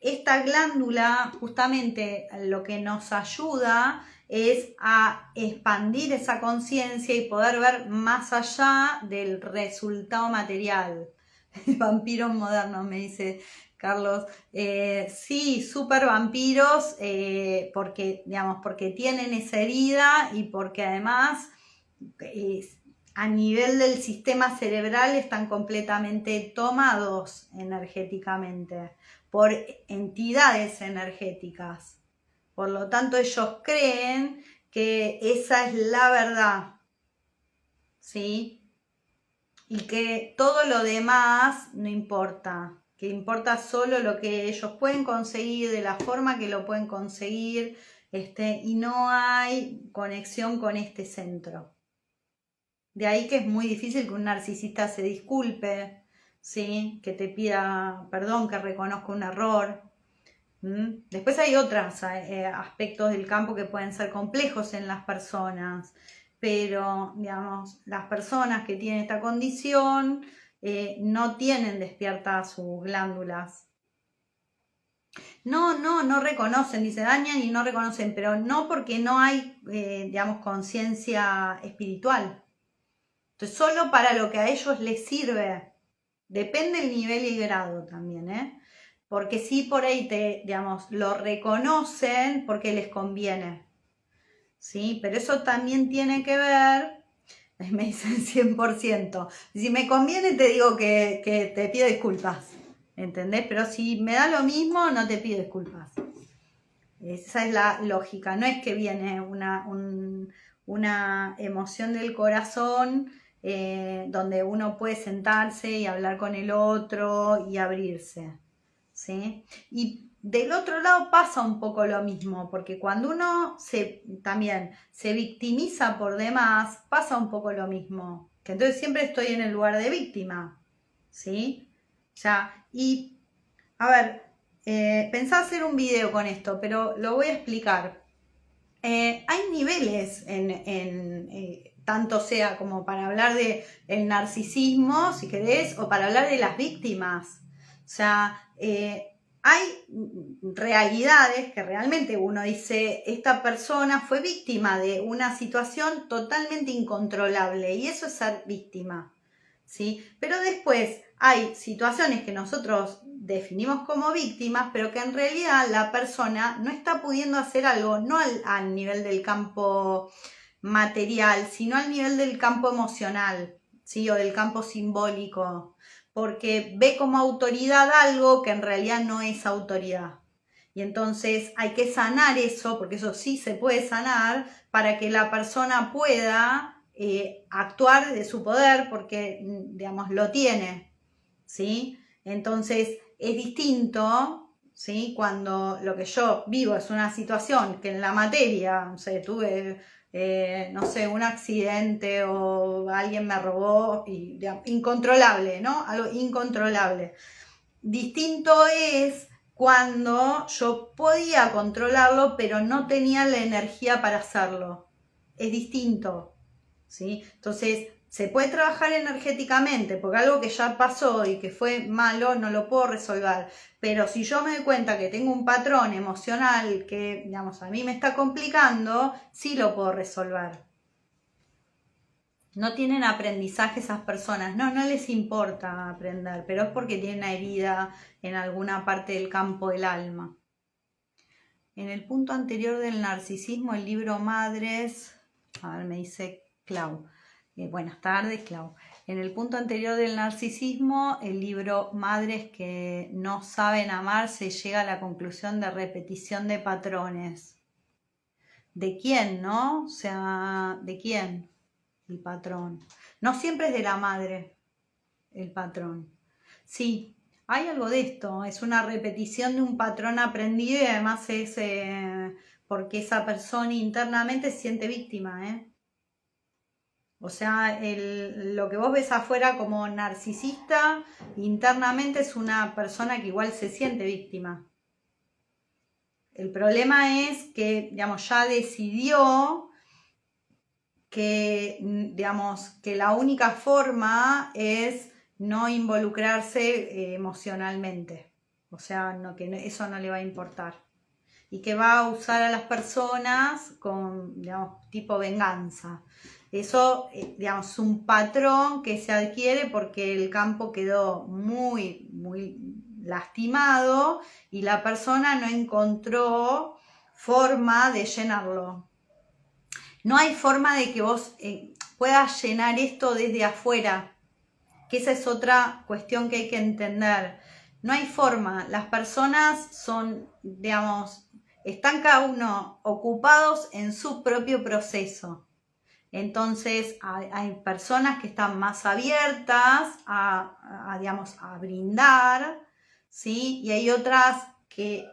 Esta glándula justamente lo que nos ayuda es a expandir esa conciencia y poder ver más allá del resultado material. Vampiros modernos, me dice Carlos. Sí, super vampiros, porque, digamos, porque tienen esa herida y porque además a nivel del sistema cerebral están completamente tomados energéticamente por entidades energéticas. Por lo tanto, ellos creen que esa es la verdad, ¿sí? Y que todo lo demás no importa, que importa solo lo que ellos pueden conseguir, de la forma que lo pueden conseguir, y no hay conexión con este centro. De ahí que es muy difícil que un narcisista se disculpe, ¿sí? Que te pida perdón, que reconozca un error. Después hay otros aspectos del campo que pueden ser complejos en las personas, pero digamos, las personas que tienen esta condición no tienen despiertas sus glándulas. no reconocen, dice, dañan y no reconocen, pero no porque no hay, digamos, conciencia espiritual. Entonces, solo para lo que a ellos les sirve. Depende el nivel y grado también, ¿eh? Porque sí por ahí digamos, lo reconocen porque les conviene, ¿sí? Pero eso también tiene que ver, me dicen 100%. Si me conviene te digo que te pido disculpas, ¿entendés? Pero si me da lo mismo, no te pido disculpas. Esa es la lógica, no es que viene una emoción del corazón donde uno puede sentarse y hablar con el otro y abrirse, ¿sí? Y del otro lado pasa un poco lo mismo, porque cuando uno también se victimiza por demás, pasa un poco lo mismo, que entonces siempre estoy en el lugar de víctima, ¿sí? Ya, y a ver, pensaba hacer un video con esto, pero lo voy a explicar. Hay niveles tanto sea como para hablar de el narcisismo, si querés, o para hablar de las víctimas. O sea, hay realidades que realmente uno dice, esta persona fue víctima de una situación totalmente incontrolable y eso es ser víctima, ¿sí? Pero después hay situaciones que nosotros definimos como víctimas, pero que en realidad la persona no está pudiendo hacer algo, no al nivel del campo material, sino al nivel del campo emocional, ¿sí? O del campo simbólico, porque ve como autoridad algo que en realidad no es autoridad. Y entonces hay que sanar eso, porque eso sí se puede sanar, para que la persona pueda actuar de su poder, porque, digamos, lo tiene, ¿sí? Entonces es distinto, ¿sí? Cuando lo que yo vivo es una situación que en la materia, no sé, tuve, no sé, un accidente o alguien me robó, y, digamos, incontrolable, ¿no? Algo incontrolable. Distinto es cuando yo podía controlarlo, pero no tenía la energía para hacerlo. Es distinto, ¿sí? Entonces, se puede trabajar energéticamente, porque algo que ya pasó y que fue malo no lo puedo resolver. Pero si yo me doy cuenta que tengo un patrón emocional que, digamos, a mí me está complicando, sí lo puedo resolver. No tienen aprendizaje esas personas, no les importa aprender, pero es porque tienen una herida en alguna parte del campo del alma. En el punto anterior del narcisismo, el libro Madres, a ver, me dice Clau. Buenas tardes, Clau. En el punto anterior del narcisismo, el libro Madres que no saben amar, se llega a la conclusión de repetición de patrones. ¿De quién, no? O sea, ¿de quién? El patrón. No siempre es de la madre el patrón. Sí, hay algo de esto, es una repetición de un patrón aprendido y además es porque esa persona internamente se siente víctima, ¿eh? O sea, lo que vos ves afuera como narcisista, internamente es una persona que igual se siente víctima. El problema es que, digamos, ya decidió que, digamos, que la única forma es no involucrarse emocionalmente. O sea, eso no le va a importar. Y que va a usar a las personas con, digamos, tipo venganza. Eso, digamos, es un patrón que se adquiere porque el campo quedó muy, muy lastimado y la persona no encontró forma de llenarlo. No hay forma de que vos puedas llenar esto desde afuera, que esa es otra cuestión que hay que entender. No hay forma, las personas son, digamos, están cada uno ocupados en su propio proceso. Entonces hay personas que están más abiertas digamos, a brindar, ¿sí? Y hay otras que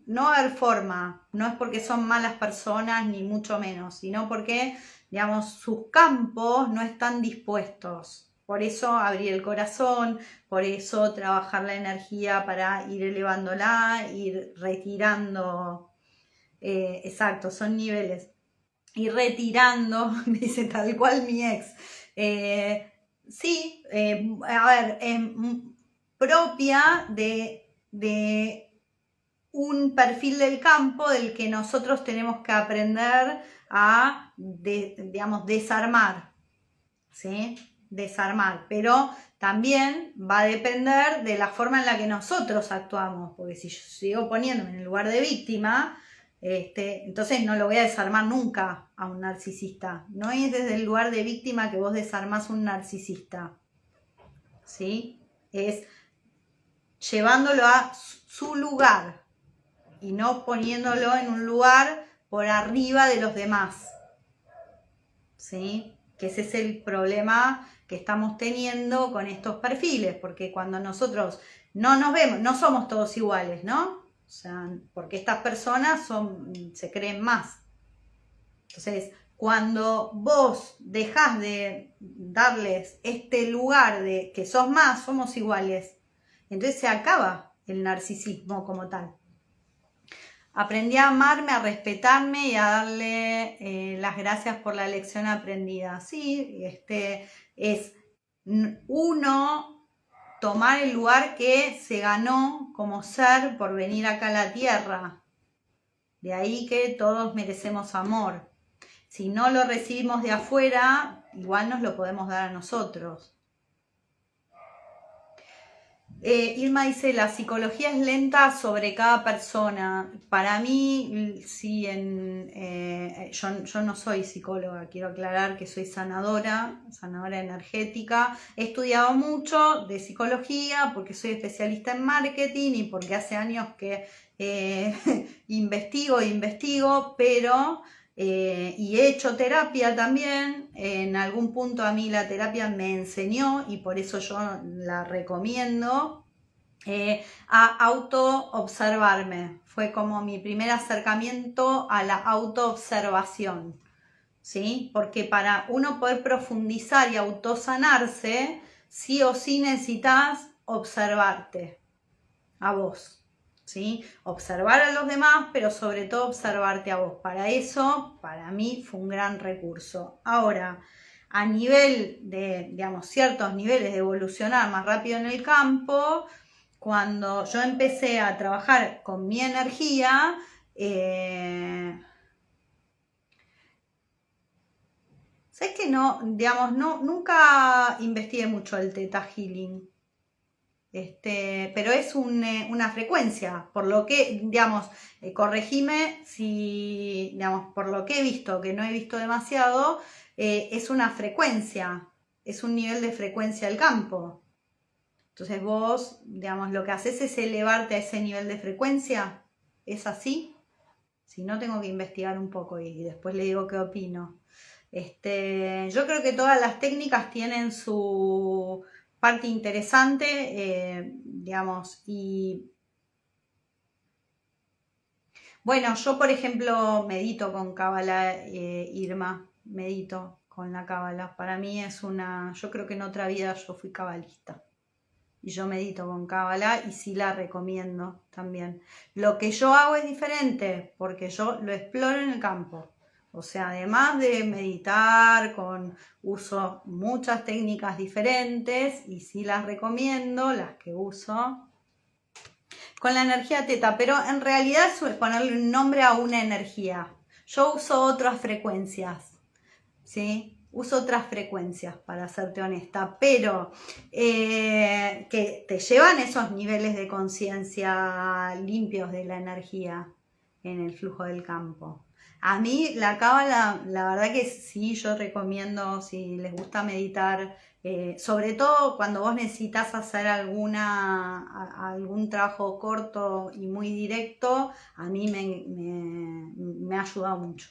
no va a haber forma, no es porque son malas personas ni mucho menos, sino porque, digamos, sus campos no están dispuestos. Por eso abrir el corazón, por eso trabajar la energía para ir elevándola, ir retirando. Exacto, son niveles. Ir retirando, me dice tal cual mi ex. Sí, a ver, propia de un perfil del campo del que nosotros tenemos que aprender a, digamos, desarmar, ¿sí? Desarmar, pero también va a depender de la forma en la que nosotros actuamos, porque si yo sigo poniéndome en el lugar de víctima, entonces no lo voy a desarmar nunca a un narcisista. No es desde el lugar de víctima que vos desarmás un narcisista, ¿sí? Es llevándolo a su lugar y no poniéndolo en un lugar por arriba de los demás, ¿sí? Que ese es el problema que estamos teniendo con estos perfiles, porque cuando nosotros no nos vemos, no somos todos iguales, ¿no? O sea, porque estas personas se creen más. Entonces, cuando vos dejás de darles este lugar de que sos más, somos iguales, entonces se acaba el narcisismo como tal. Aprendí a amarme, a respetarme y a darle las gracias por la lección aprendida. Sí, es uno tomar el lugar que se ganó como ser por venir acá a la tierra. De ahí que todos merecemos amor. Si no lo recibimos de afuera, igual nos lo podemos dar a nosotros. Irma dice, la psicología es lenta sobre cada persona. Para mí, sí, yo no soy psicóloga, quiero aclarar que soy sanadora energética. He estudiado mucho de psicología porque soy especialista en marketing y porque hace años que investigo, pero... y he hecho terapia también. En algún punto a mí la terapia me enseñó y por eso yo la recomiendo a autoobservarme. Fue como mi primer acercamiento a la autoobservación, ¿sí? Porque para uno poder profundizar y autosanarse, sí o sí necesitas observarte a vos, ¿sí? Observar a los demás, pero sobre todo observarte a vos. Para eso, para mí, fue un gran recurso. Ahora, a nivel de, digamos, ciertos niveles de evolucionar más rápido en el campo, cuando yo empecé a trabajar con mi energía, ¿sabes que no, digamos, nunca investigué mucho el Theta Healing? Pero es una frecuencia, por lo que, digamos, corregime si, digamos, por lo que he visto, que no he visto demasiado, es una frecuencia, es un nivel de frecuencia del campo. Entonces vos, digamos, lo que haces es elevarte a ese nivel de frecuencia, ¿es así? Si no, tengo que investigar un poco y después le digo qué opino. Yo creo que todas las técnicas tienen su parte interesante, digamos, y bueno, yo por ejemplo medito con Cábala, Irma, medito con la Cábala. Para mí yo creo que en otra vida yo fui cabalista. Y yo medito con Cábala y sí la recomiendo también. Lo que yo hago es diferente porque yo lo exploro en el campo. O sea, además de meditar, uso muchas técnicas diferentes y sí las recomiendo, las que uso, con la energía teta, pero en realidad es ponerle un nombre a una energía. Yo uso otras frecuencias, ¿sí? Uso otras frecuencias, para serte honesta, pero que te llevan esos niveles de conciencia limpios de la energía en el flujo del campo. A mí la cábala, la verdad que sí, yo recomiendo, si les gusta meditar, sobre todo cuando vos necesitas hacer algún trabajo corto y muy directo, a mí me ha ayudado mucho,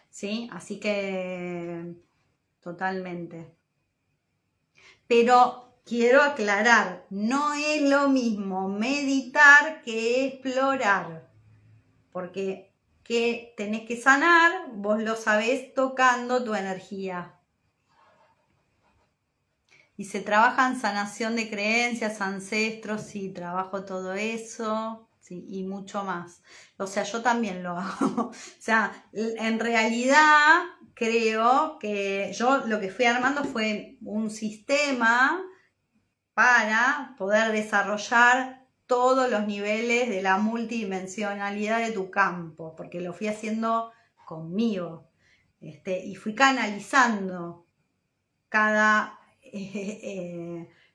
¿sí? Así que totalmente. Pero quiero aclarar, no es lo mismo meditar que explorar, porque que tenés que sanar, vos lo sabés tocando tu energía. Y se trabaja en sanación de creencias, ancestros, sí, trabajo todo eso, sí, y mucho más. O sea, yo también lo hago. O sea, en realidad creo que yo lo que fui armando fue un sistema para poder desarrollar todos los niveles de la multidimensionalidad de tu campo, porque lo fui haciendo conmigo, y fui canalizando cada,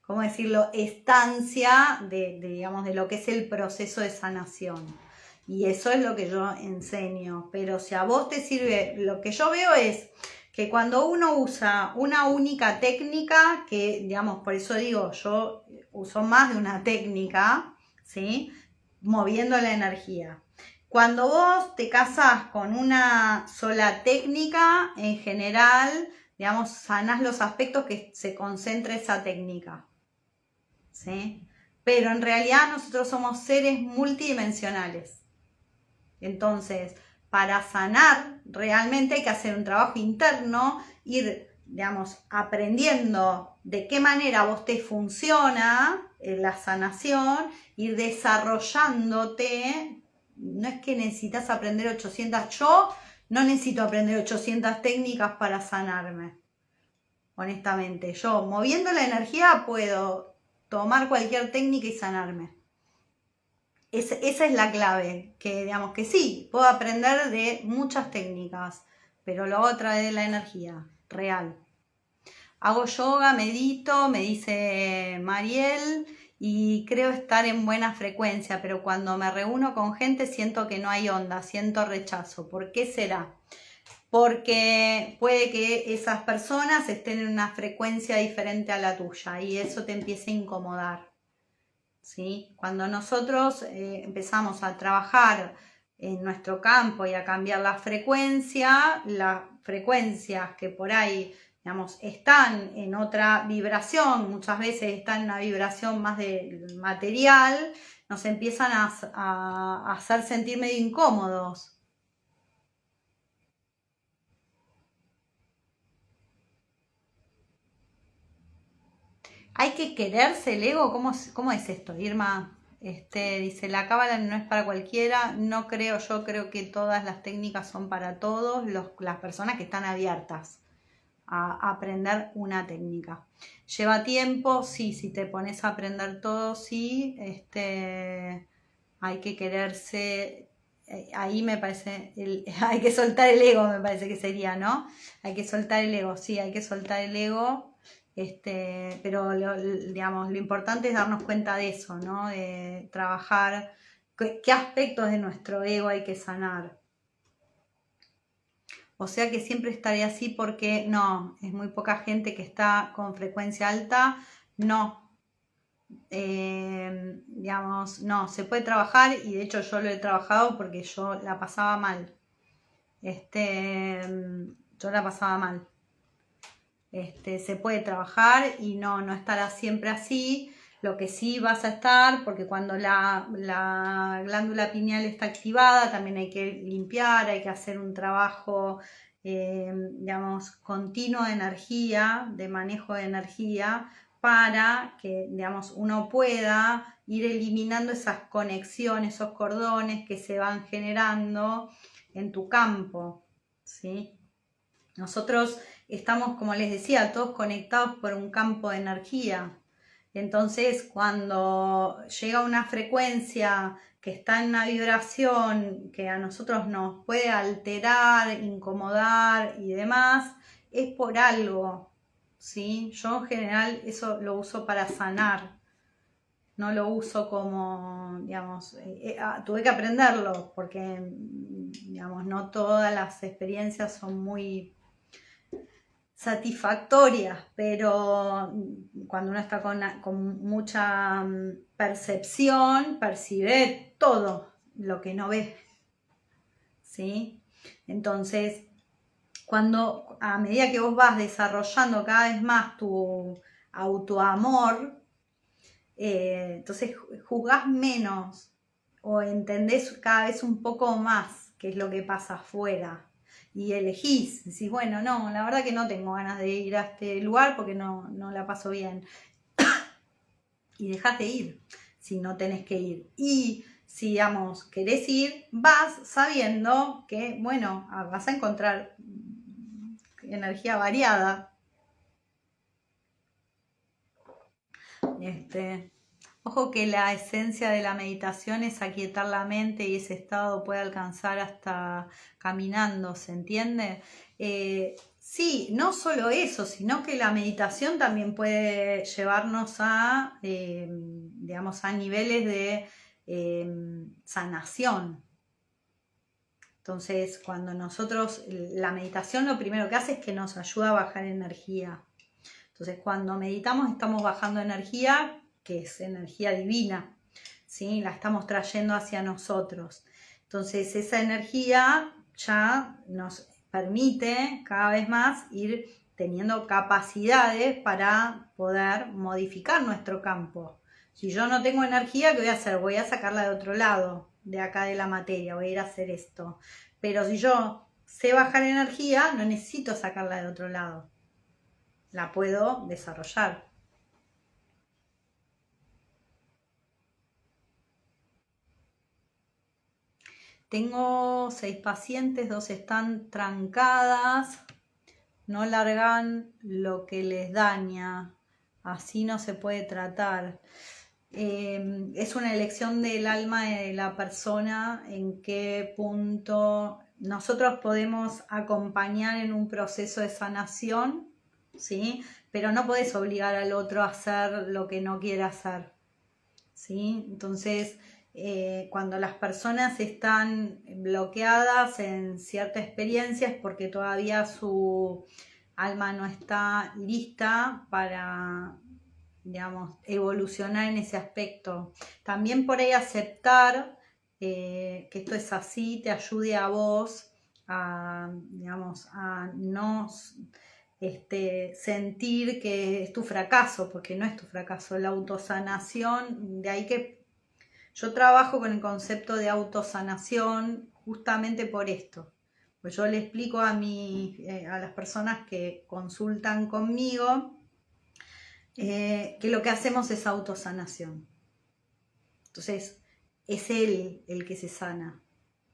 ¿cómo decirlo?, estancia digamos, de lo que es el proceso de sanación. Y eso es lo que yo enseño. Pero si a vos te sirve, lo que yo veo es que cuando uno usa una única técnica, que digamos, por eso digo, yo uso más de una técnica, ¿sí?, moviendo la energía. Cuando vos te casás con una sola técnica, en general, digamos, sanás los aspectos que se concentra esa técnica, ¿sí? Pero en realidad nosotros somos seres multidimensionales. Entonces, para sanar realmente hay que hacer un trabajo interno, ir, digamos, aprendiendo de qué manera a vos te funciona la sanación, ir desarrollándote. No es que necesitas aprender 800, yo no necesito aprender 800 técnicas para sanarme, honestamente. Yo, moviendo la energía, puedo tomar cualquier técnica y sanarme. Esa es la clave, que digamos que sí, puedo aprender de muchas técnicas, pero lo hago a través de la energía real. Hago yoga, medito, me dice Mariel, y creo estar en buena frecuencia, pero cuando me reúno con gente siento que no hay onda, siento rechazo. ¿Por qué será? Porque puede que esas personas estén en una frecuencia diferente a la tuya y eso te empiece a incomodar, ¿sí? Cuando nosotros empezamos a trabajar en nuestro campo y a cambiar la frecuencia, las frecuencias que por ahí, digamos, están en otra vibración, muchas veces están en una vibración más de material, nos empiezan a hacer sentir medio incómodos. Hay que quererse el ego. ¿Cómo es esto, Irma? Dice, la cábala no es para cualquiera. No creo, yo creo que todas las técnicas son para todos, las personas que están abiertas a aprender una técnica. Lleva tiempo, sí, si te pones a aprender todo, sí, hay que quererse. Ahí me parece, hay que soltar el ego, me parece que sería, ¿no? Hay que soltar el ego, sí, hay que soltar el ego. Pero digamos, lo importante es darnos cuenta de eso, ¿no? De trabajar qué aspectos de nuestro ego hay que sanar. O sea que siempre estaré así porque no, es muy poca gente que está con frecuencia alta, no. Digamos, no, se puede trabajar y de hecho yo lo he trabajado porque yo la pasaba mal. Yo la pasaba mal. Se puede trabajar y no estará siempre así. Lo que sí vas a estar, porque cuando la glándula pineal está activada, también hay que limpiar, hay que hacer un trabajo, digamos, continuo de energía, de manejo de energía, para que, digamos, uno pueda ir eliminando esas conexiones, esos cordones que se van generando en tu campo, ¿sí? Nosotros estamos, como les decía, todos conectados por un campo de energía. Entonces, cuando llega una frecuencia que está en una vibración que a nosotros nos puede alterar, incomodar y demás, es por algo, ¿sí? Yo en general eso lo uso para sanar, no lo uso como, digamos, tuve que aprenderlo porque, digamos, no todas las experiencias son muy satisfactorias, pero cuando uno está con mucha percepción, percibe todo lo que no ve, ¿sí? Entonces, cuando a medida que vos vas desarrollando cada vez más tu autoamor, entonces juzgás menos o entendés cada vez un poco más qué es lo que pasa afuera. Y elegís, decís, bueno, no, la verdad que no tengo ganas de ir a este lugar porque no la paso bien. Y dejás de ir si no tenés que ir. Y si, digamos, querés ir, vas sabiendo que, bueno, vas a encontrar energía variada. Ojo que la esencia de la meditación es aquietar la mente y ese estado puede alcanzar hasta caminando, ¿se entiende? Sí, no solo eso, sino que la meditación también puede llevarnos a, digamos, a niveles de sanación. Entonces, cuando nosotros, la meditación lo primero que hace es que nos ayuda a bajar energía. Entonces, cuando meditamos estamos bajando energía, que es energía divina, ¿sí? La estamos trayendo hacia nosotros. Entonces, esa energía ya nos permite cada vez más ir teniendo capacidades para poder modificar nuestro campo. Si yo no tengo energía, ¿qué voy a hacer? Voy a sacarla de otro lado, de acá de la materia, voy a ir a hacer esto. Pero si yo sé bajar energía, no necesito sacarla de otro lado. La puedo desarrollar. Tengo 6 pacientes, 2 están trancadas, no largan lo que les daña, así no se puede tratar. Es una elección del alma de la persona en qué punto nosotros podemos acompañar en un proceso de sanación, ¿sí? Pero no podés obligar al otro a hacer lo que no quiere hacer, ¿sí? Entonces, cuando las personas están bloqueadas en cierta experiencia es porque todavía su alma no está lista para, digamos, evolucionar en ese aspecto. También por ahí aceptar que esto es así, te ayude a vos a, digamos, a no sentir que es tu fracaso, porque no es tu fracaso. La autosanación, de ahí que yo trabajo con el concepto de autosanación justamente por esto. Pues yo le explico a las personas que consultan conmigo que lo que hacemos es autosanación. Entonces, es él el que se sana,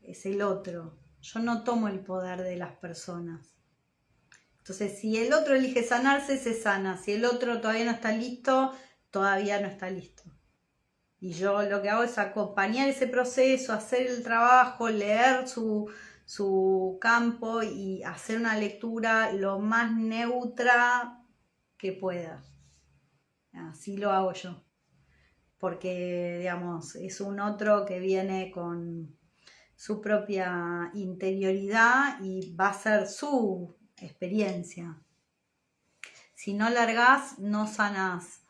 es el otro. Yo no tomo el poder de las personas. Entonces, si el otro elige sanarse, se sana. Si el otro todavía no está listo, todavía no está listo. Y yo lo que hago es acompañar ese proceso, hacer el trabajo, leer su campo y hacer una lectura lo más neutra que pueda. Así lo hago yo. Porque, digamos, es un otro que viene con su propia interioridad y va a ser su experiencia. Si no largás, no sanás.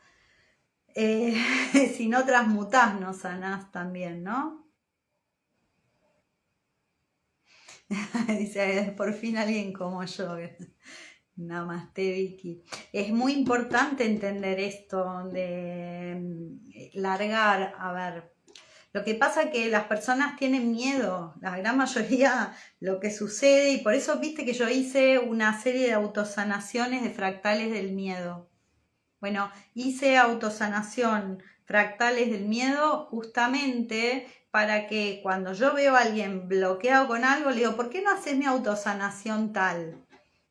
Si no transmutás, no sanás también, ¿no? Dice, por fin alguien como yo. Namaste, Vicky. Es muy importante entender esto de largar. A ver, lo que pasa es que las personas tienen miedo, la gran mayoría lo que sucede, y por eso viste que yo hice una serie de autosanaciones de fractales del miedo. Bueno, hice autosanación fractales del miedo justamente para que cuando yo veo a alguien bloqueado con algo, le digo, ¿por qué no haces mi autosanación tal?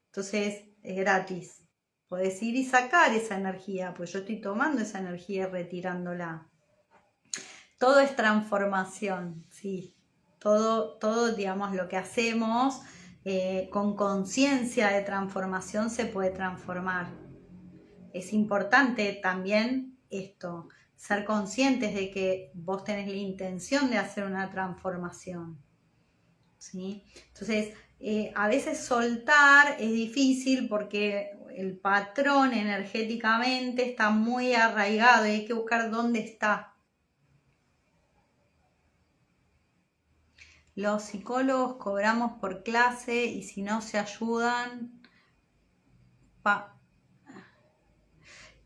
Entonces es gratis. Podés ir y sacar esa energía, pues yo estoy tomando esa energía y retirándola. Todo es transformación, sí. Todo, digamos, lo que hacemos con conciencia de transformación se puede transformar. Es importante también esto, ser conscientes de que vos tenés la intención de hacer una transformación, ¿sí? Entonces, a veces soltar es difícil porque el patrón energéticamente está muy arraigado y hay que buscar dónde está. Los psicólogos cobramos por clase y si no se ayudan,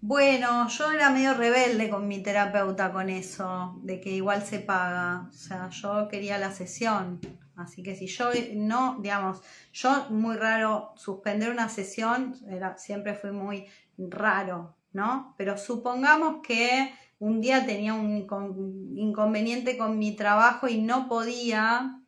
Bueno, yo era medio rebelde con mi terapeuta con eso, de que igual se paga. O sea, yo quería la sesión. Así que si yo no, digamos, yo muy raro suspender una sesión, siempre fue muy raro, ¿no? Pero supongamos que un día tenía un inconveniente con mi trabajo y no podía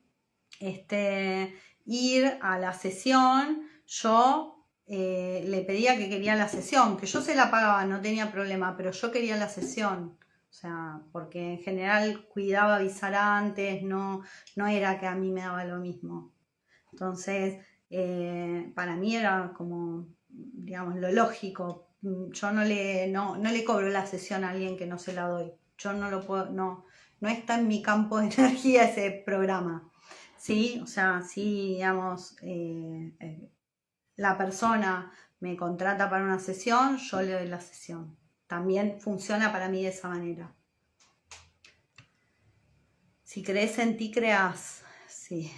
ir a la sesión, yo le pedía que quería la sesión, que yo se la pagaba, no tenía problema, pero yo quería la sesión. O sea, porque en general cuidaba avisar antes, no era que a mí me daba lo mismo. Entonces, para mí era como, digamos, lo lógico. Yo no le cobro la sesión a alguien que no se la doy. Yo no lo puedo, no está en mi campo de energía ese programa. ¿Sí? O sea, sí, digamos, la persona me contrata para una sesión, yo le doy la sesión. También funciona para mí de esa manera. Si crees en ti, creas. Sí,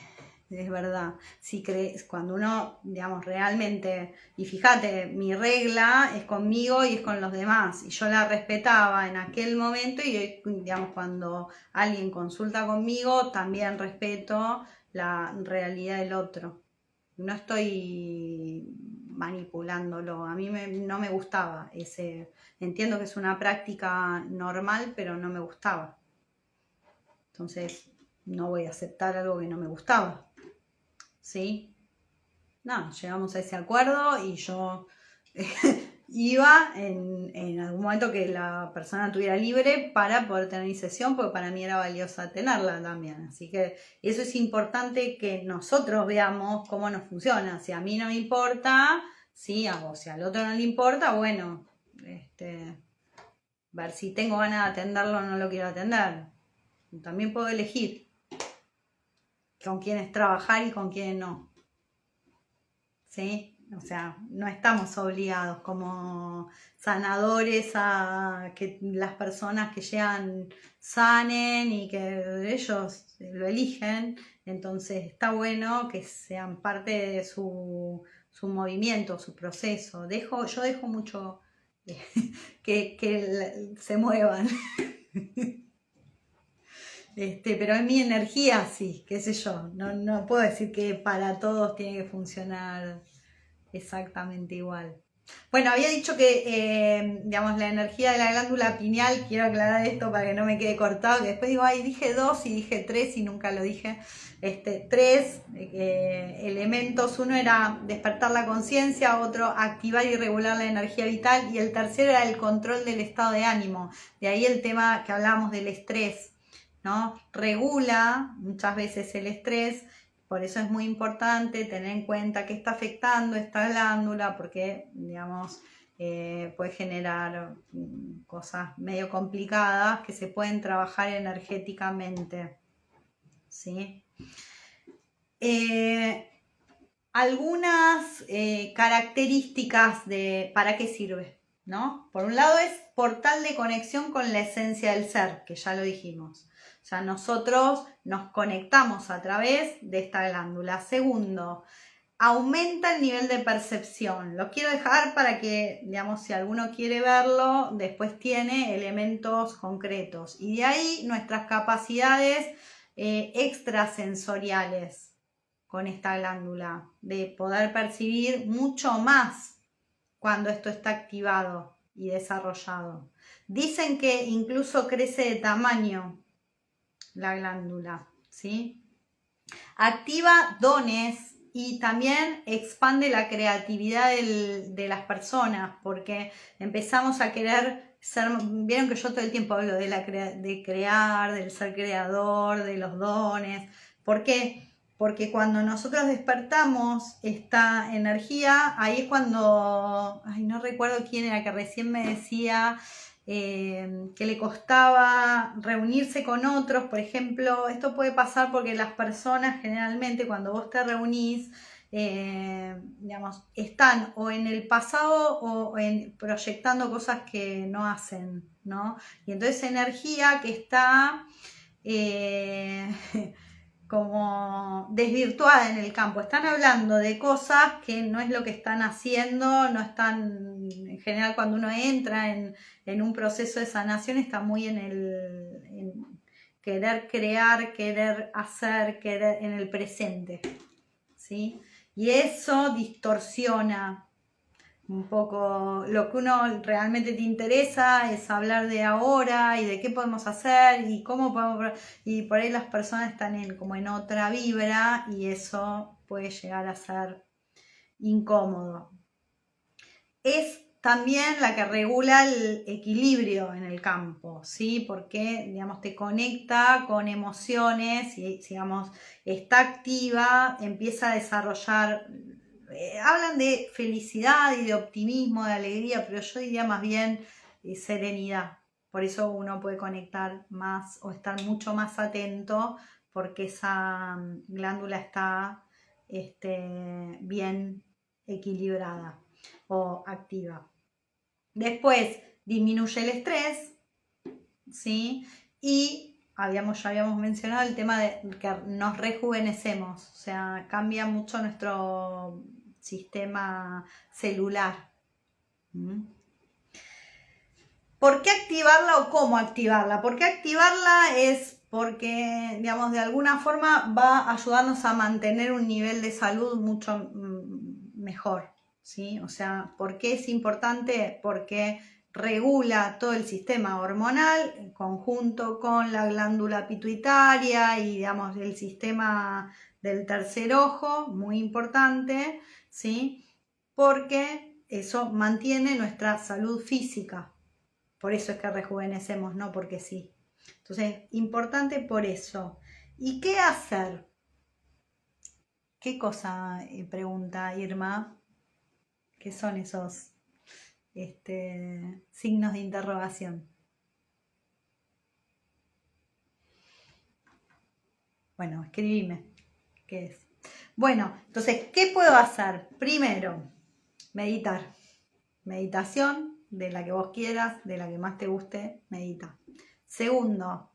es verdad. Si crees, cuando uno, digamos, realmente, y fíjate, mi regla es conmigo y es con los demás, y yo la respetaba en aquel momento, y hoy, digamos, cuando alguien consulta conmigo, también respeto la realidad del otro. No estoy manipulándolo. A mí no me gustaba ese. Entiendo que es una práctica normal, pero no me gustaba. Entonces, no voy a aceptar algo que no me gustaba. ¿Sí? No, llegamos a ese acuerdo y yo iba en algún momento que la persona tuviera libre para poder tener mi sesión, porque para mí era valiosa tenerla también. Así que eso es importante que nosotros veamos cómo nos funciona. Si a mí no me importa, sí hago. Si al otro no le importa, bueno, ver si tengo ganas de atenderlo o no lo quiero atender. También puedo elegir con quiénes trabajar y con quiénes no. ¿Sí? O sea, no estamos obligados como sanadores a que las personas que llegan sanen y que ellos lo eligen. Entonces está bueno que sean parte de su movimiento, su proceso. Yo dejo mucho que se muevan. Pero en mi energía sí, qué sé yo, no puedo decir que para todos tiene que funcionar exactamente igual. Bueno, había dicho que, digamos, la energía de la glándula pineal, quiero aclarar esto para que no me quede cortado, que después digo, ay, dije 2 y dije 3 y nunca lo dije. 3 elementos, uno era despertar la conciencia, otro activar y regular la energía vital, y el tercero era el control del estado de ánimo. De ahí el tema que hablábamos del estrés, ¿no? Regula muchas veces el estrés. Por eso es muy importante tener en cuenta qué está afectando esta glándula, porque, digamos, puede generar cosas medio complicadas que se pueden trabajar energéticamente. ¿Sí? Algunas características de para qué sirve, ¿no? Por un lado es portal de conexión con la esencia del ser, que ya lo dijimos. O sea, nosotros nos conectamos a través de esta glándula. Segundo, aumenta el nivel de percepción. Lo quiero dejar para que, digamos, si alguno quiere verlo, después tiene elementos concretos. Y de ahí nuestras capacidades extrasensoriales con esta glándula, de poder percibir mucho más cuando esto está activado y desarrollado. Dicen que incluso crece de tamaño la glándula, ¿sí? Activa dones y también expande la creatividad de las personas, porque empezamos a querer ser, vieron que yo todo el tiempo hablo de crear, del ser creador, de los dones. ¿Por qué? Porque cuando nosotros despertamos esta energía, ahí es cuando, ay, no recuerdo quién era que recién me decía que le costaba reunirse con otros. Por ejemplo, esto puede pasar porque las personas generalmente cuando vos te reunís, digamos, están o en el pasado o proyectando cosas que no hacen, ¿no? Y entonces energía que está como desvirtuada en el campo. Están hablando de cosas que no es lo que están haciendo, no están, en general cuando uno entra en un proceso de sanación está muy en querer crear, querer hacer, querer en el presente, ¿sí? Y eso distorsiona un poco lo que uno realmente te interesa, es hablar de ahora y de qué podemos hacer y cómo podemos, y por ahí las personas están como en otra vibra y eso puede llegar a ser incómodo. Es también la que regula el equilibrio en el campo, ¿sí? Porque, digamos, te conecta con emociones y, digamos, está activa, empieza a desarrollar, hablan de felicidad y de optimismo, de alegría, pero yo diría más bien serenidad. Por eso uno puede conectar más o estar mucho más atento porque esa glándula está bien equilibrada o activa. Después disminuye el estrés, ¿sí? Y ya habíamos mencionado el tema de que nos rejuvenecemos, o sea, cambia mucho nuestro sistema celular. ¿Por qué activarla o cómo activarla? ¿Por qué activarla? Es porque, digamos, de alguna forma va a ayudarnos a mantener un nivel de salud mucho mejor, ¿sí? O sea, ¿por qué es importante? Porque regula todo el sistema hormonal en conjunto con la glándula pituitaria y, digamos, el sistema del tercer ojo, muy importante, ¿sí? Porque eso mantiene nuestra salud física. Por eso es que rejuvenecemos, no porque sí. Entonces, importante por eso. ¿Y qué hacer? ¿Qué cosa? Pregunta Irma. ¿Qué son esos signos de interrogación? Bueno, escribime. ¿Qué es? Bueno, entonces, ¿qué puedo hacer? Primero, meditar. Meditación, de la que vos quieras, de la que más te guste, medita. Segundo,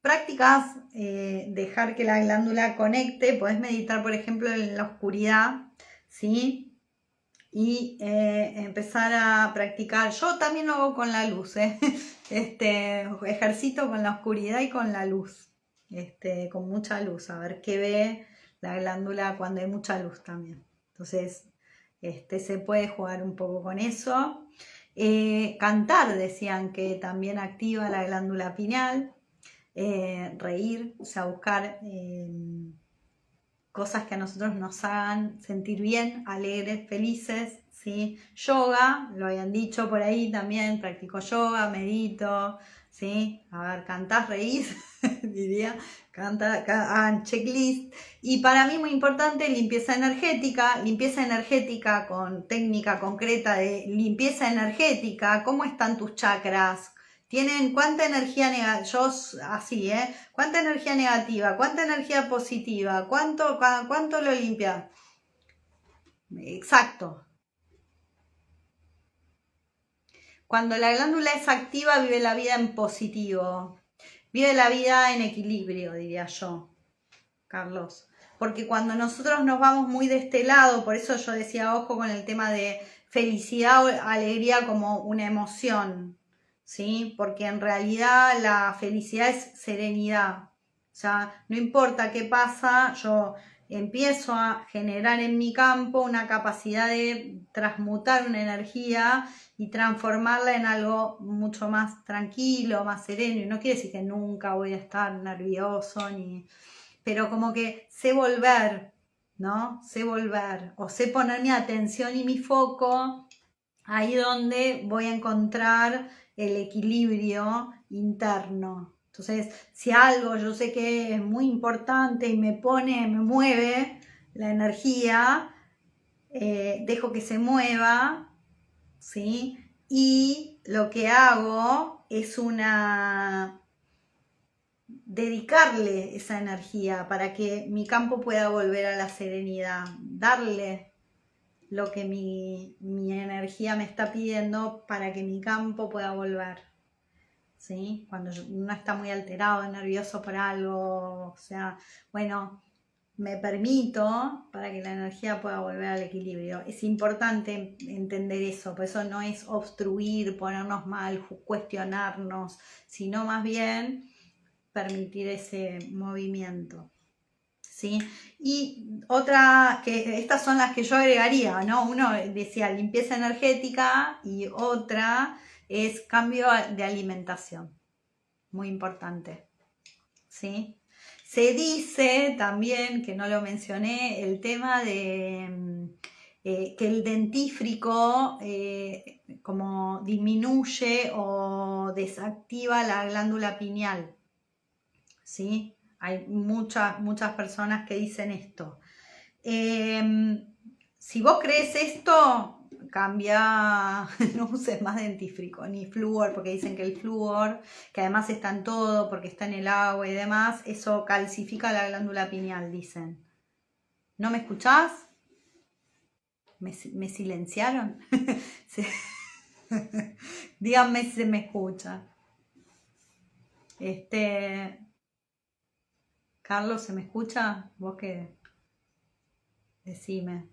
prácticas, dejar que la glándula conecte. Podés meditar, por ejemplo, en la oscuridad, ¿sí? Y empezar a practicar. Yo también lo hago con la luz, ejercito con la oscuridad y con la luz, con mucha luz, a ver qué ve la glándula cuando hay mucha luz también. Entonces, se puede jugar un poco con eso. Cantar, decían que también activa la glándula pineal. Reír, o sea, buscar cosas que a nosotros nos hagan sentir bien, alegres, felices, ¿sí? Yoga, lo habían dicho por ahí también, practico yoga, medito, ¿sí? A ver, cantás, reís, diría, hagan checklist. Y para mí muy importante, limpieza energética con técnica concreta de limpieza energética, ¿cómo están tus chakras? Tienen cuánta energía negativa, yo así, cuánta energía negativa, cuánta energía positiva, cuánto lo limpia. Exacto. Cuando la glándula es activa, vive la vida en positivo, vive la vida en equilibrio, diría yo, Carlos. Porque cuando nosotros nos vamos muy de este lado, por eso yo decía, ojo con el tema de felicidad o alegría como una emoción, ¿sí? Porque en realidad la felicidad es serenidad. O sea, no importa qué pasa, yo empiezo a generar en mi campo una capacidad de transmutar una energía y transformarla en algo mucho más tranquilo, más sereno. Y no quiere decir que nunca voy a estar nervioso, pero como que sé volver, ¿no? Sé volver, o sé poner mi atención y mi foco ahí donde voy a encontrar el equilibrio interno. Entonces, si algo yo sé que es muy importante y me mueve la energía, dejo que se mueva, ¿sí? Y lo que hago es dedicarle esa energía para que mi campo pueda volver a la serenidad, darle lo que mi energía me está pidiendo para que mi campo pueda volver, ¿sí? Cuando uno está muy alterado, nervioso por algo, o sea, bueno, me permito para que la energía pueda volver al equilibrio. Es importante entender eso, por eso no es obstruir, ponernos mal, cuestionarnos, sino más bien permitir ese movimiento. ¿Sí? Y otra, que estas son las que yo agregaría, ¿no? Uno decía limpieza energética y otra es cambio de alimentación, muy importante, ¿sí? Se dice también, que no lo mencioné, el tema de que el dentífrico como disminuye o desactiva la glándula pineal, ¿sí? Hay muchas personas que dicen esto. Si vos crees esto, cambia, no uses más dentífrico ni flúor, porque dicen que el flúor, que además está en todo, porque está en el agua y demás, eso calcifica la glándula pineal, dicen. ¿No me escuchás? ¿Me silenciaron? Díganme si se me escucha. Carlos, ¿se me escucha? ¿Vos qué? Decime.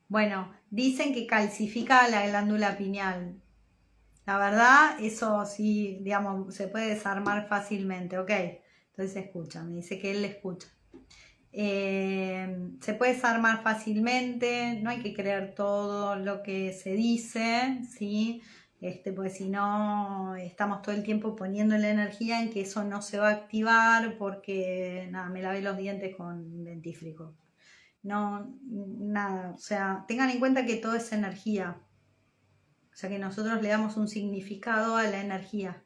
Bueno, dicen que calcifica la glándula pineal. La verdad, eso sí, digamos, se puede desarmar fácilmente, ¿ok? Entonces escucha, me dice que él le escucha. Se puede desarmar fácilmente, no hay que creer todo lo que se dice, ¿sí? Pues si no, estamos todo el tiempo poniendo la energía en que eso no se va a activar porque, nada, me lavé los dientes con dentífrico. No, nada, o sea, tengan en cuenta que todo es energía. O sea que nosotros le damos un significado a la energía,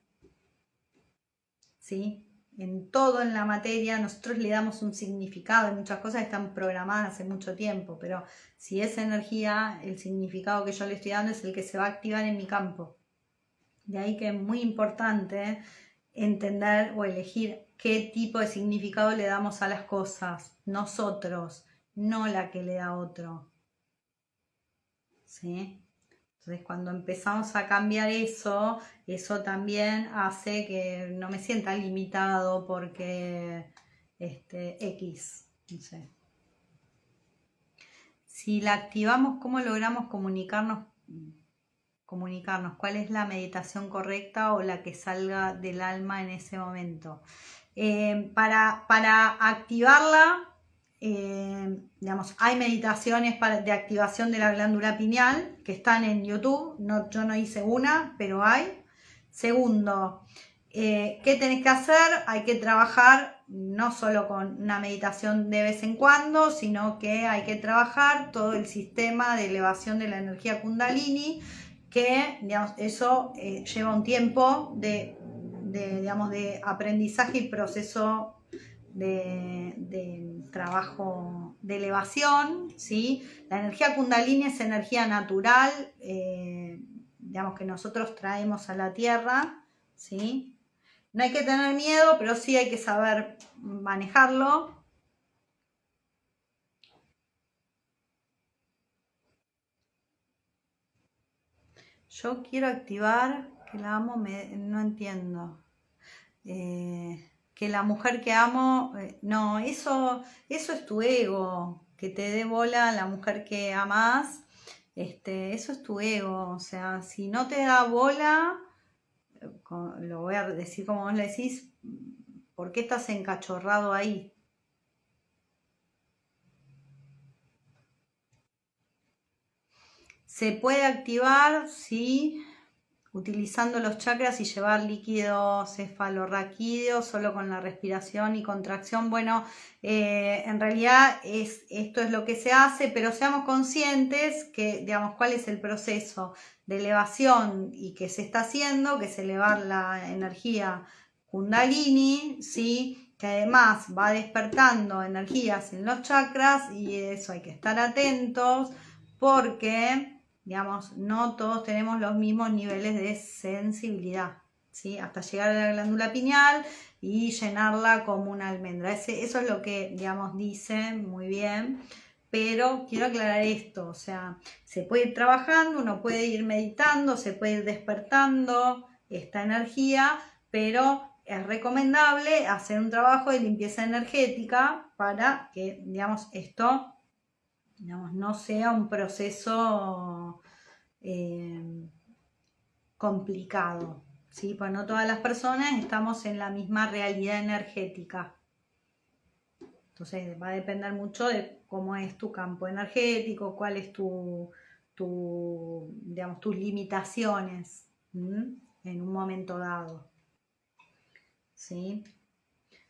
¿sí? En todo en la materia nosotros le damos un significado, y muchas cosas están programadas hace mucho tiempo, pero si es energía, el significado que yo le estoy dando es el que se va a activar en mi campo. De ahí que es muy importante entender o elegir qué tipo de significado le damos a las cosas, nosotros, no la que le da otro, ¿sí? Entonces, cuando empezamos a cambiar eso, eso también hace que no me sienta limitado porque X, no sé. Si la activamos, ¿cómo logramos comunicarnos? ¿Cuál es la meditación correcta o la que salga del alma en ese momento? Para activarla, digamos, hay meditaciones de activación de la glándula pineal que están en YouTube. No, yo no hice una, pero hay. Segundo, ¿qué tenés que hacer? Hay que trabajar no solo con una meditación de vez en cuando, sino que hay que trabajar todo el sistema de elevación de la energía Kundalini, que, digamos, eso lleva un tiempo digamos, de aprendizaje y proceso de trabajo de elevación, ¿sí? La energía Kundalini es energía natural, digamos, que nosotros traemos a la Tierra, ¿sí? No hay que tener miedo, pero sí hay que saber manejarlo. Yo quiero activar, que la amo, no entiendo. Que la mujer que amo, no, eso es tu ego, que te dé bola la mujer que amas, eso es tu ego, o sea, si no te da bola, lo voy a decir como vos le decís, ¿por qué estás encachorrado ahí? Se puede activar, sí, utilizando los chakras y llevar líquido cefalorraquídeo solo con la respiración y contracción. Bueno, en realidad esto es lo que se hace, pero seamos conscientes que, digamos, cuál es el proceso de elevación y que se está haciendo, que es elevar la energía Kundalini, ¿sí? Que además va despertando energías en los chakras y eso hay que estar atentos porque, digamos, no todos tenemos los mismos niveles de sensibilidad, ¿sí? Hasta llegar a la glándula pineal y llenarla como una almendra. Eso es lo que, digamos, dice muy bien. Pero quiero aclarar esto, o sea, se puede ir trabajando, uno puede ir meditando, se puede ir despertando esta energía, pero es recomendable hacer un trabajo de limpieza energética para que, digamos, esto, digamos, no sea un proceso complicado, ¿sí? Pues no todas las personas estamos en la misma realidad energética. Entonces va a depender mucho de cómo es tu campo energético, cuál es digamos, tus limitaciones en un momento dado, ¿sí?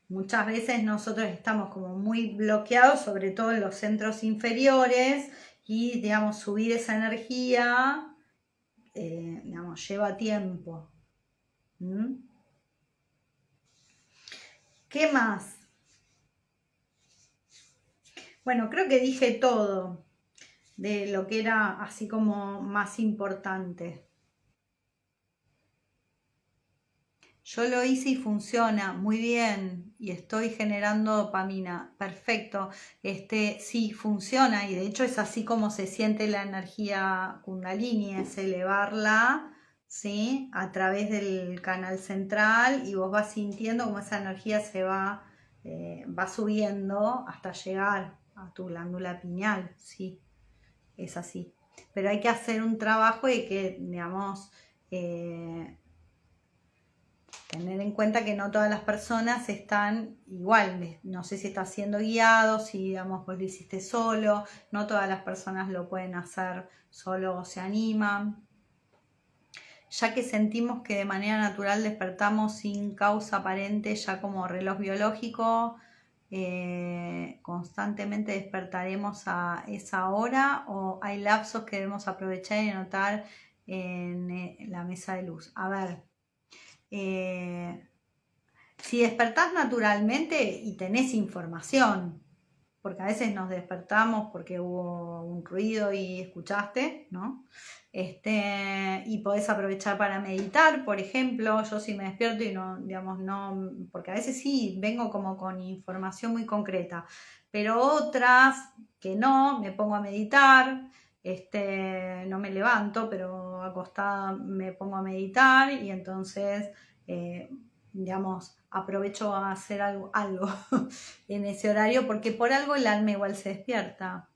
Muchas veces nosotros estamos como muy bloqueados, sobre todo en los centros inferiores, y digamos, subir esa energía, digamos, lleva tiempo. ¿Mm? ¿Qué más? Bueno, creo que dije todo de lo que era así como más importante. Yo lo hice y funciona muy bien y estoy generando dopamina. Perfecto. Sí, funciona y de hecho es así como se siente la energía Kundalini, es elevarla, ¿sí? A través del canal central y vos vas sintiendo como esa energía va subiendo hasta llegar a tu glándula pineal, sí, es así. Pero hay que hacer un trabajo y que, digamos, eh, tener en cuenta que no todas las personas están iguales. No sé si está siendo guiado, si digamos vos lo hiciste solo, no todas las personas lo pueden hacer solo o se animan. Ya que sentimos que de manera natural despertamos sin causa aparente, ya como reloj biológico, constantemente despertaremos a esa hora o hay lapsos que debemos aprovechar y anotar en la mesa de luz. A ver, eh, si despertás naturalmente y tenés información, porque a veces nos despertamos porque hubo un ruido y escuchaste, ¿no? Y podés aprovechar para meditar, por ejemplo, yo si me despierto y no, digamos, no, porque a veces sí vengo como con información muy concreta, pero otras que no, me pongo a meditar, no me levanto, pero acostada me pongo a meditar y entonces, digamos, aprovecho a hacer algo en ese horario porque por algo el alma igual se despierta.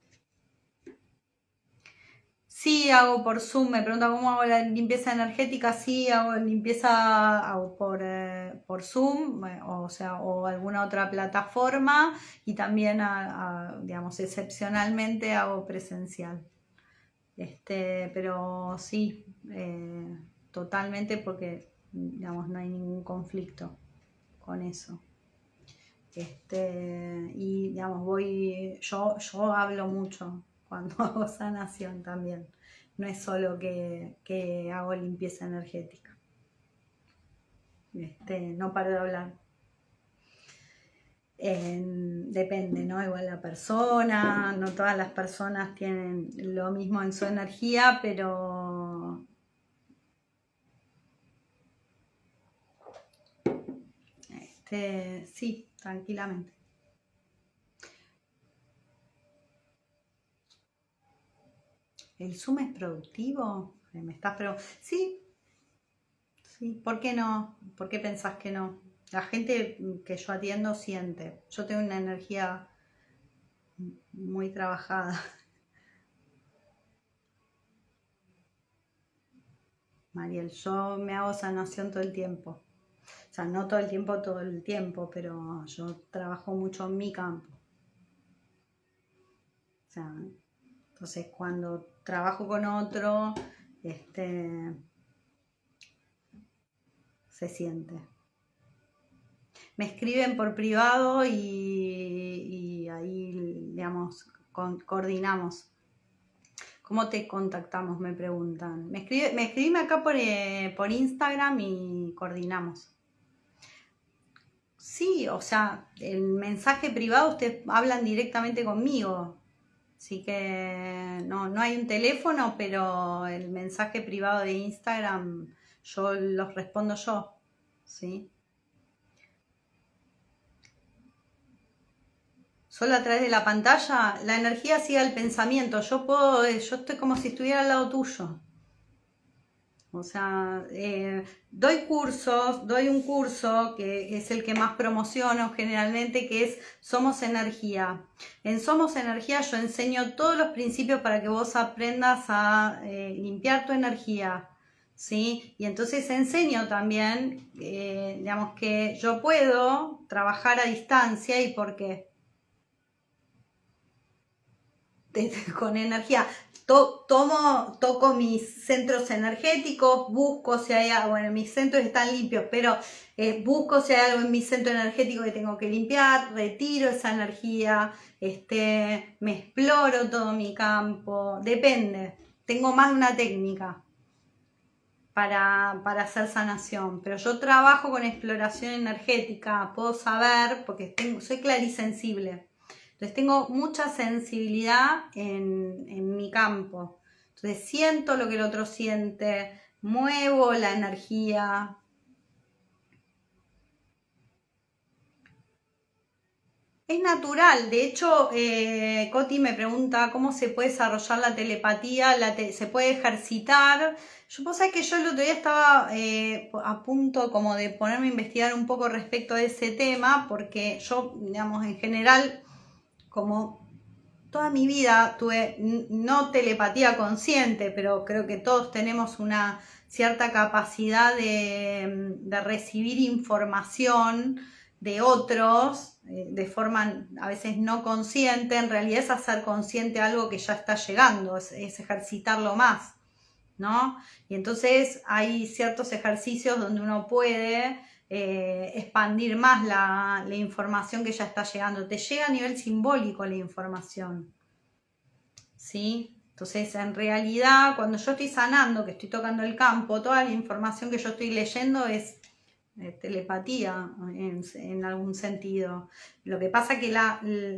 Sí, hago por Zoom, me pregunta cómo hago la limpieza energética, sí, hago hago por Zoom, o sea, o alguna otra plataforma y también, digamos, excepcionalmente hago presencial. Pero sí, totalmente porque, digamos, no hay ningún conflicto con eso. Y digamos, yo hablo mucho cuando hago sanación también. No es solo que hago limpieza energética. No paro de hablar. Depende, ¿no? Igual la persona, no todas las personas tienen lo mismo en su energía, pero sí, tranquilamente. ¿El Zoom es productivo? Sí, sí, ¿por qué no? ¿Por qué pensás que no? La gente que yo atiendo siente. Yo tengo una energía muy trabajada. Mariel, yo me hago sanación todo el tiempo. O sea, no todo el tiempo, pero yo trabajo mucho en mi campo. O sea, entonces cuando trabajo con otro, se siente. Me escriben por privado y ahí, digamos, coordinamos. ¿Cómo te contactamos? Me preguntan. Me escribime acá por Instagram y coordinamos. Sí, o sea, el mensaje privado ustedes hablan directamente conmigo. Así que no hay un teléfono, pero el mensaje privado de Instagram yo los respondo yo. ¿Sí? Solo a través de la pantalla, la energía sigue al pensamiento. Yo estoy como si estuviera al lado tuyo. O sea, doy un curso que es el que más promociono generalmente, que es Somos Energía. En Somos Energía yo enseño todos los principios para que vos aprendas a limpiar tu energía, ¿sí? Y entonces enseño también, digamos, que yo puedo trabajar a distancia y por qué. con energía. Toco mis centros energéticos, busco si hay algo, bueno, mis centros están limpios, pero busco si hay algo en mi centro energético que tengo que limpiar, retiro esa energía, me exploro todo mi campo, depende, tengo más de una técnica para hacer sanación, pero yo trabajo con exploración energética, puedo saber, porque soy clarisensible. Entonces tengo mucha sensibilidad en mi campo. Entonces siento lo que el otro siente, muevo la energía. Es natural, de hecho, Coti me pregunta cómo se puede desarrollar la telepatía, se puede ejercitar. Yo puedo saber que yo el otro día estaba a punto como de ponerme a investigar un poco respecto a ese tema, porque yo, digamos, en general, como toda mi vida tuve no telepatía consciente, pero creo que todos tenemos una cierta capacidad de recibir información de otros de forma a veces no consciente. En realidad es hacer consciente algo que ya está llegando, es ejercitarlo más, ¿no? Y entonces hay ciertos ejercicios donde uno puede expandir más la información que ya está llegando. Te llega a nivel simbólico la información, ¿sí? Entonces, en realidad, cuando yo estoy sanando, que estoy tocando el campo, toda la información que yo estoy leyendo es telepatía en algún sentido. Lo que pasa que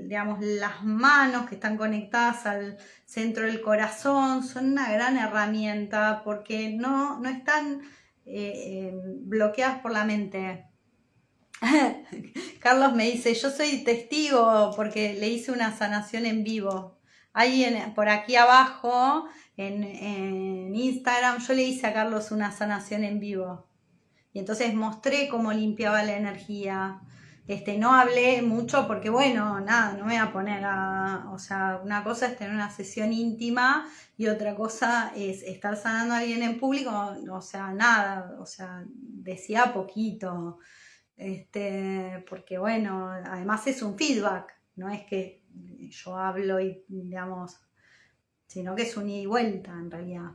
digamos, las manos que están conectadas al centro del corazón son una gran herramienta porque no están bloqueadas por la mente. Carlos me dice, yo soy testigo porque le hice una sanación en vivo. Ahí por aquí abajo, en Instagram, yo le hice a Carlos una sanación en vivo. Y entonces mostré cómo limpiaba la energía. No hablé mucho porque, bueno, nada, no me voy a poner o sea, una cosa es tener una sesión íntima y otra cosa es estar sanando a alguien en público, o sea, nada, o sea, decía poquito, porque, bueno, además es un feedback, no es que yo hablo y, digamos, sino que es un ida y vuelta en realidad.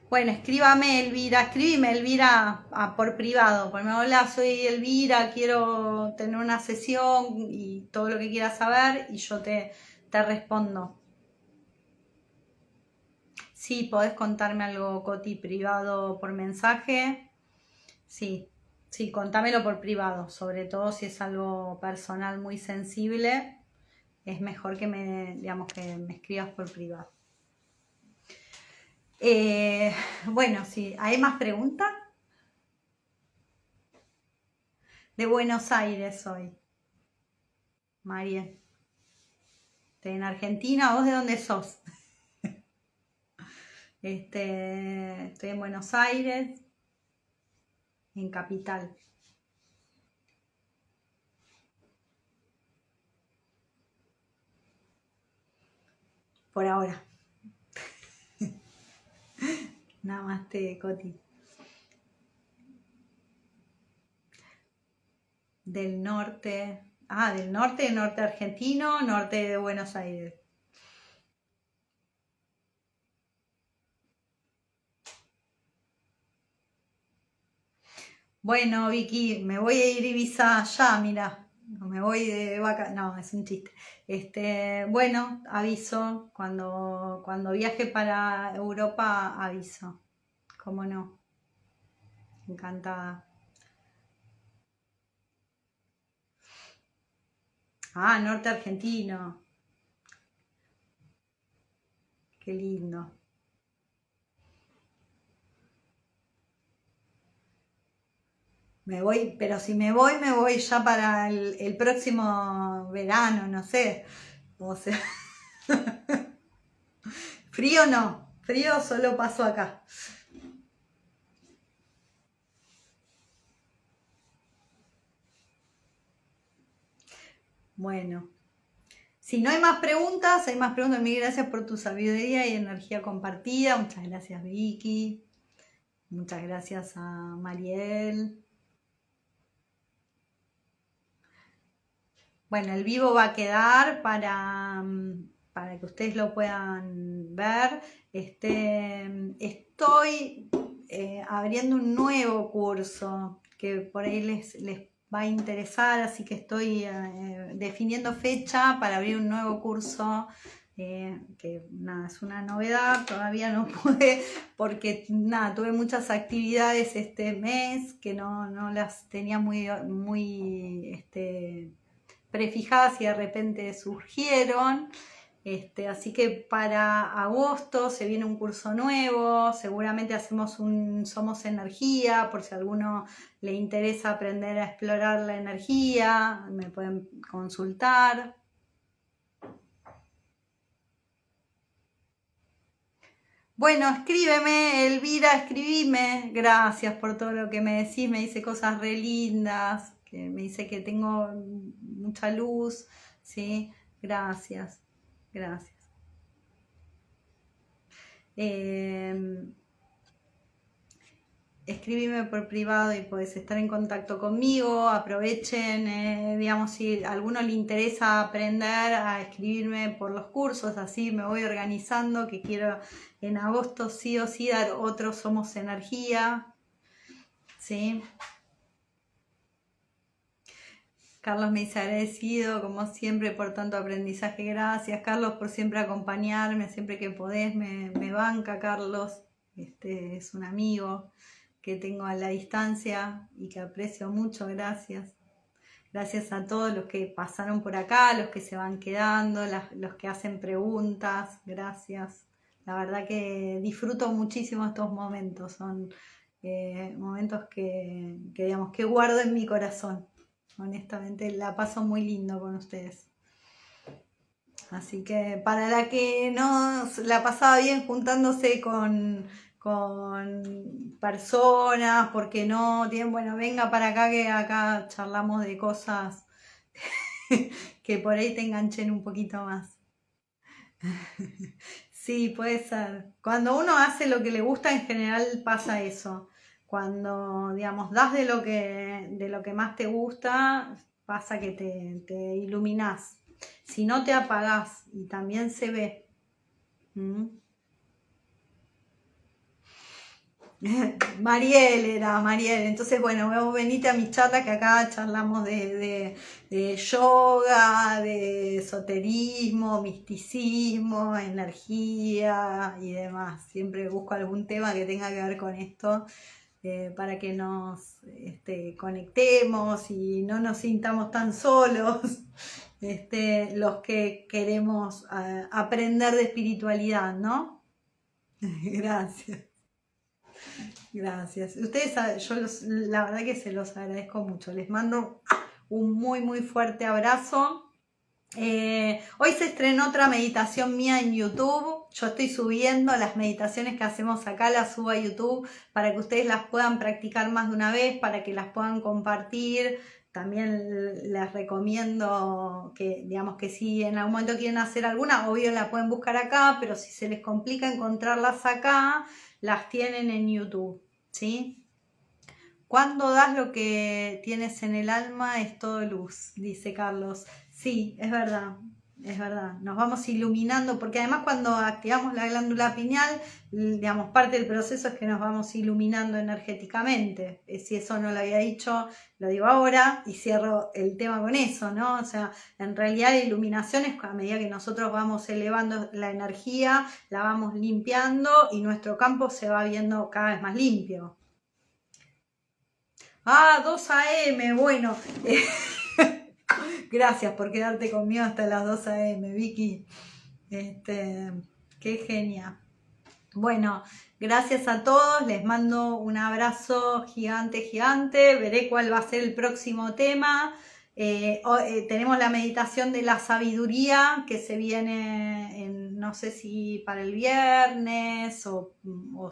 Bueno, escríbime Elvira por privado, ponme hola, soy Elvira, quiero tener una sesión y todo lo que quieras saber y yo te respondo. Sí, podés contarme algo, Coti, privado por mensaje. Sí, sí, contámelo por privado, sobre todo si es algo personal muy sensible, es mejor digamos, que me escribas por privado. Bueno, sí, ¿hay más preguntas? De Buenos Aires soy, María. Estoy en Argentina, ¿vos de dónde sos? Estoy en Buenos Aires, en Capital. Por ahora. Nada más Coti. Del norte. Ah, del norte argentino, norte de Buenos Aires. Bueno, Vicky, me voy a ir a Ibiza ya, mira. No me voy de vaca. No, es un chiste. Bueno, aviso. Cuando viaje para Europa, aviso. ¿Cómo no? Encantada. Ah, norte argentino. Qué lindo. Me voy, pero si me voy ya para el próximo verano, no sé. O sea, frío no, frío solo paso acá. Bueno, si no hay más preguntas, mil gracias por tu sabiduría y energía compartida. Muchas gracias, Vicky. Muchas gracias a Mariel. Bueno, el vivo va a quedar para que ustedes lo puedan ver. Estoy abriendo un nuevo curso que por ahí les va a interesar, así que estoy definiendo fecha para abrir un nuevo curso. Que nada, es una novedad, todavía no pude porque nada, tuve muchas actividades este mes que no las tenía muy prefijadas y de repente surgieron. Así que para agosto se viene un curso nuevo, seguramente hacemos un Somos Energía, por si a alguno le interesa aprender a explorar la energía, me pueden consultar. Bueno, escríbeme, Elvira, escribime. Gracias por todo lo que me decís, me dice cosas re lindas, que me dice que tengo mucha luz, ¿sí? Gracias, gracias. Eh, Escribime por privado y podés estar en contacto conmigo. Aprovechen, digamos, si a alguno le interesa aprender a escribirme por los cursos, así me voy organizando, que quiero en agosto sí o sí dar otro Somos Energía, ¿sí? Carlos me dice agradecido, como siempre, por tanto aprendizaje. Gracias, Carlos, por siempre acompañarme, siempre que podés, me banca, Carlos. Es un amigo que tengo a la distancia y que aprecio mucho. Gracias. Gracias a todos los que pasaron por acá, los que se van quedando, los que hacen preguntas. Gracias. La verdad que disfruto muchísimo estos momentos. Son momentos digamos, que guardo en mi corazón. Honestamente, la paso muy lindo con ustedes. Así que para la que no la pasaba bien juntándose con personas, porque no tienen, bueno, venga para acá que acá charlamos de cosas que por ahí te enganchen un poquito más. Sí, puede ser. Cuando uno hace lo que le gusta, en general pasa eso. Cuando, digamos, das de lo que más te gusta, pasa que te iluminás. Si no te apagás, y también se ve. ¿Mm? Mariel era, Mariel. Entonces, bueno, vos venite a mi charla que acá charlamos de yoga, de esoterismo, misticismo, energía y demás. Siempre busco algún tema que tenga que ver con esto para que nos conectemos y no nos sintamos tan solos. Los que queremos aprender de espiritualidad, ¿no? Gracias. Gracias. Ustedes, la verdad que se los agradezco mucho. Les mando un muy, muy fuerte abrazo. Hoy se estrenó otra meditación mía en YouTube. Yo estoy subiendo las meditaciones que hacemos acá, las subo a YouTube para que ustedes las puedan practicar más de una vez, para que las puedan compartir. También les recomiendo que, digamos, que si en algún momento quieren hacer alguna, obvio la pueden buscar acá, pero si se les complica encontrarlas acá, las tienen en YouTube, ¿sí? Cuando das lo que tienes en el alma es todo luz, dice Carlos. Sí, es verdad, es verdad. Nos vamos iluminando, porque además cuando activamos la glándula pineal, digamos, parte del proceso es que nos vamos iluminando energéticamente. Si eso no lo había dicho, lo digo ahora y cierro el tema con eso, ¿no? O sea, en realidad la iluminación es a medida que nosotros vamos elevando la energía, la vamos limpiando y nuestro campo se va viendo cada vez más limpio. Ah, 2 AM, bueno. Gracias por quedarte conmigo hasta las 2 AM, Vicky. Este, qué genia. Bueno, gracias a todos, les mando un abrazo gigante, gigante. Veré cuál va a ser el próximo tema. Tenemos la meditación de la sabiduría que se viene no sé si para el viernes o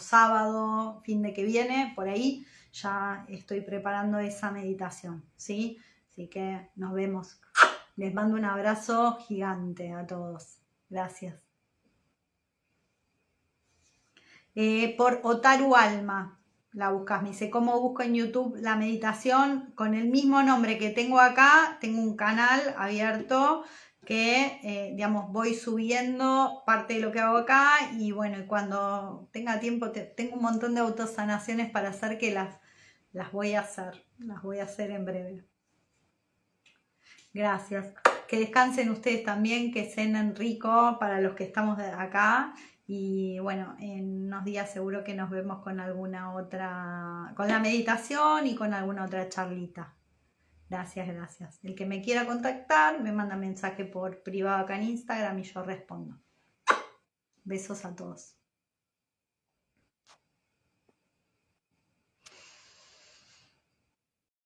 sábado, fin de que viene, por ahí ya estoy preparando esa meditación, ¿sí? Así que nos vemos. Les mando un abrazo gigante a todos. Gracias. Por Otaru Alma. la buscas. Me dice, ¿cómo busco en YouTube la meditación? Con el mismo nombre que tengo acá, tengo un canal abierto que, digamos, voy subiendo parte de lo que hago acá y bueno, y cuando tenga tiempo, tengo un montón de autosanaciones para hacer que las voy a hacer, las voy a hacer en breve. Gracias. Que descansen ustedes también, que cenen rico para los que estamos acá. Y bueno, en unos días seguro que nos vemos con alguna otra, con la meditación y con alguna otra charlita. Gracias, gracias. El que me quiera contactar me manda mensaje por privado acá en Instagram y yo respondo. Besos a todos.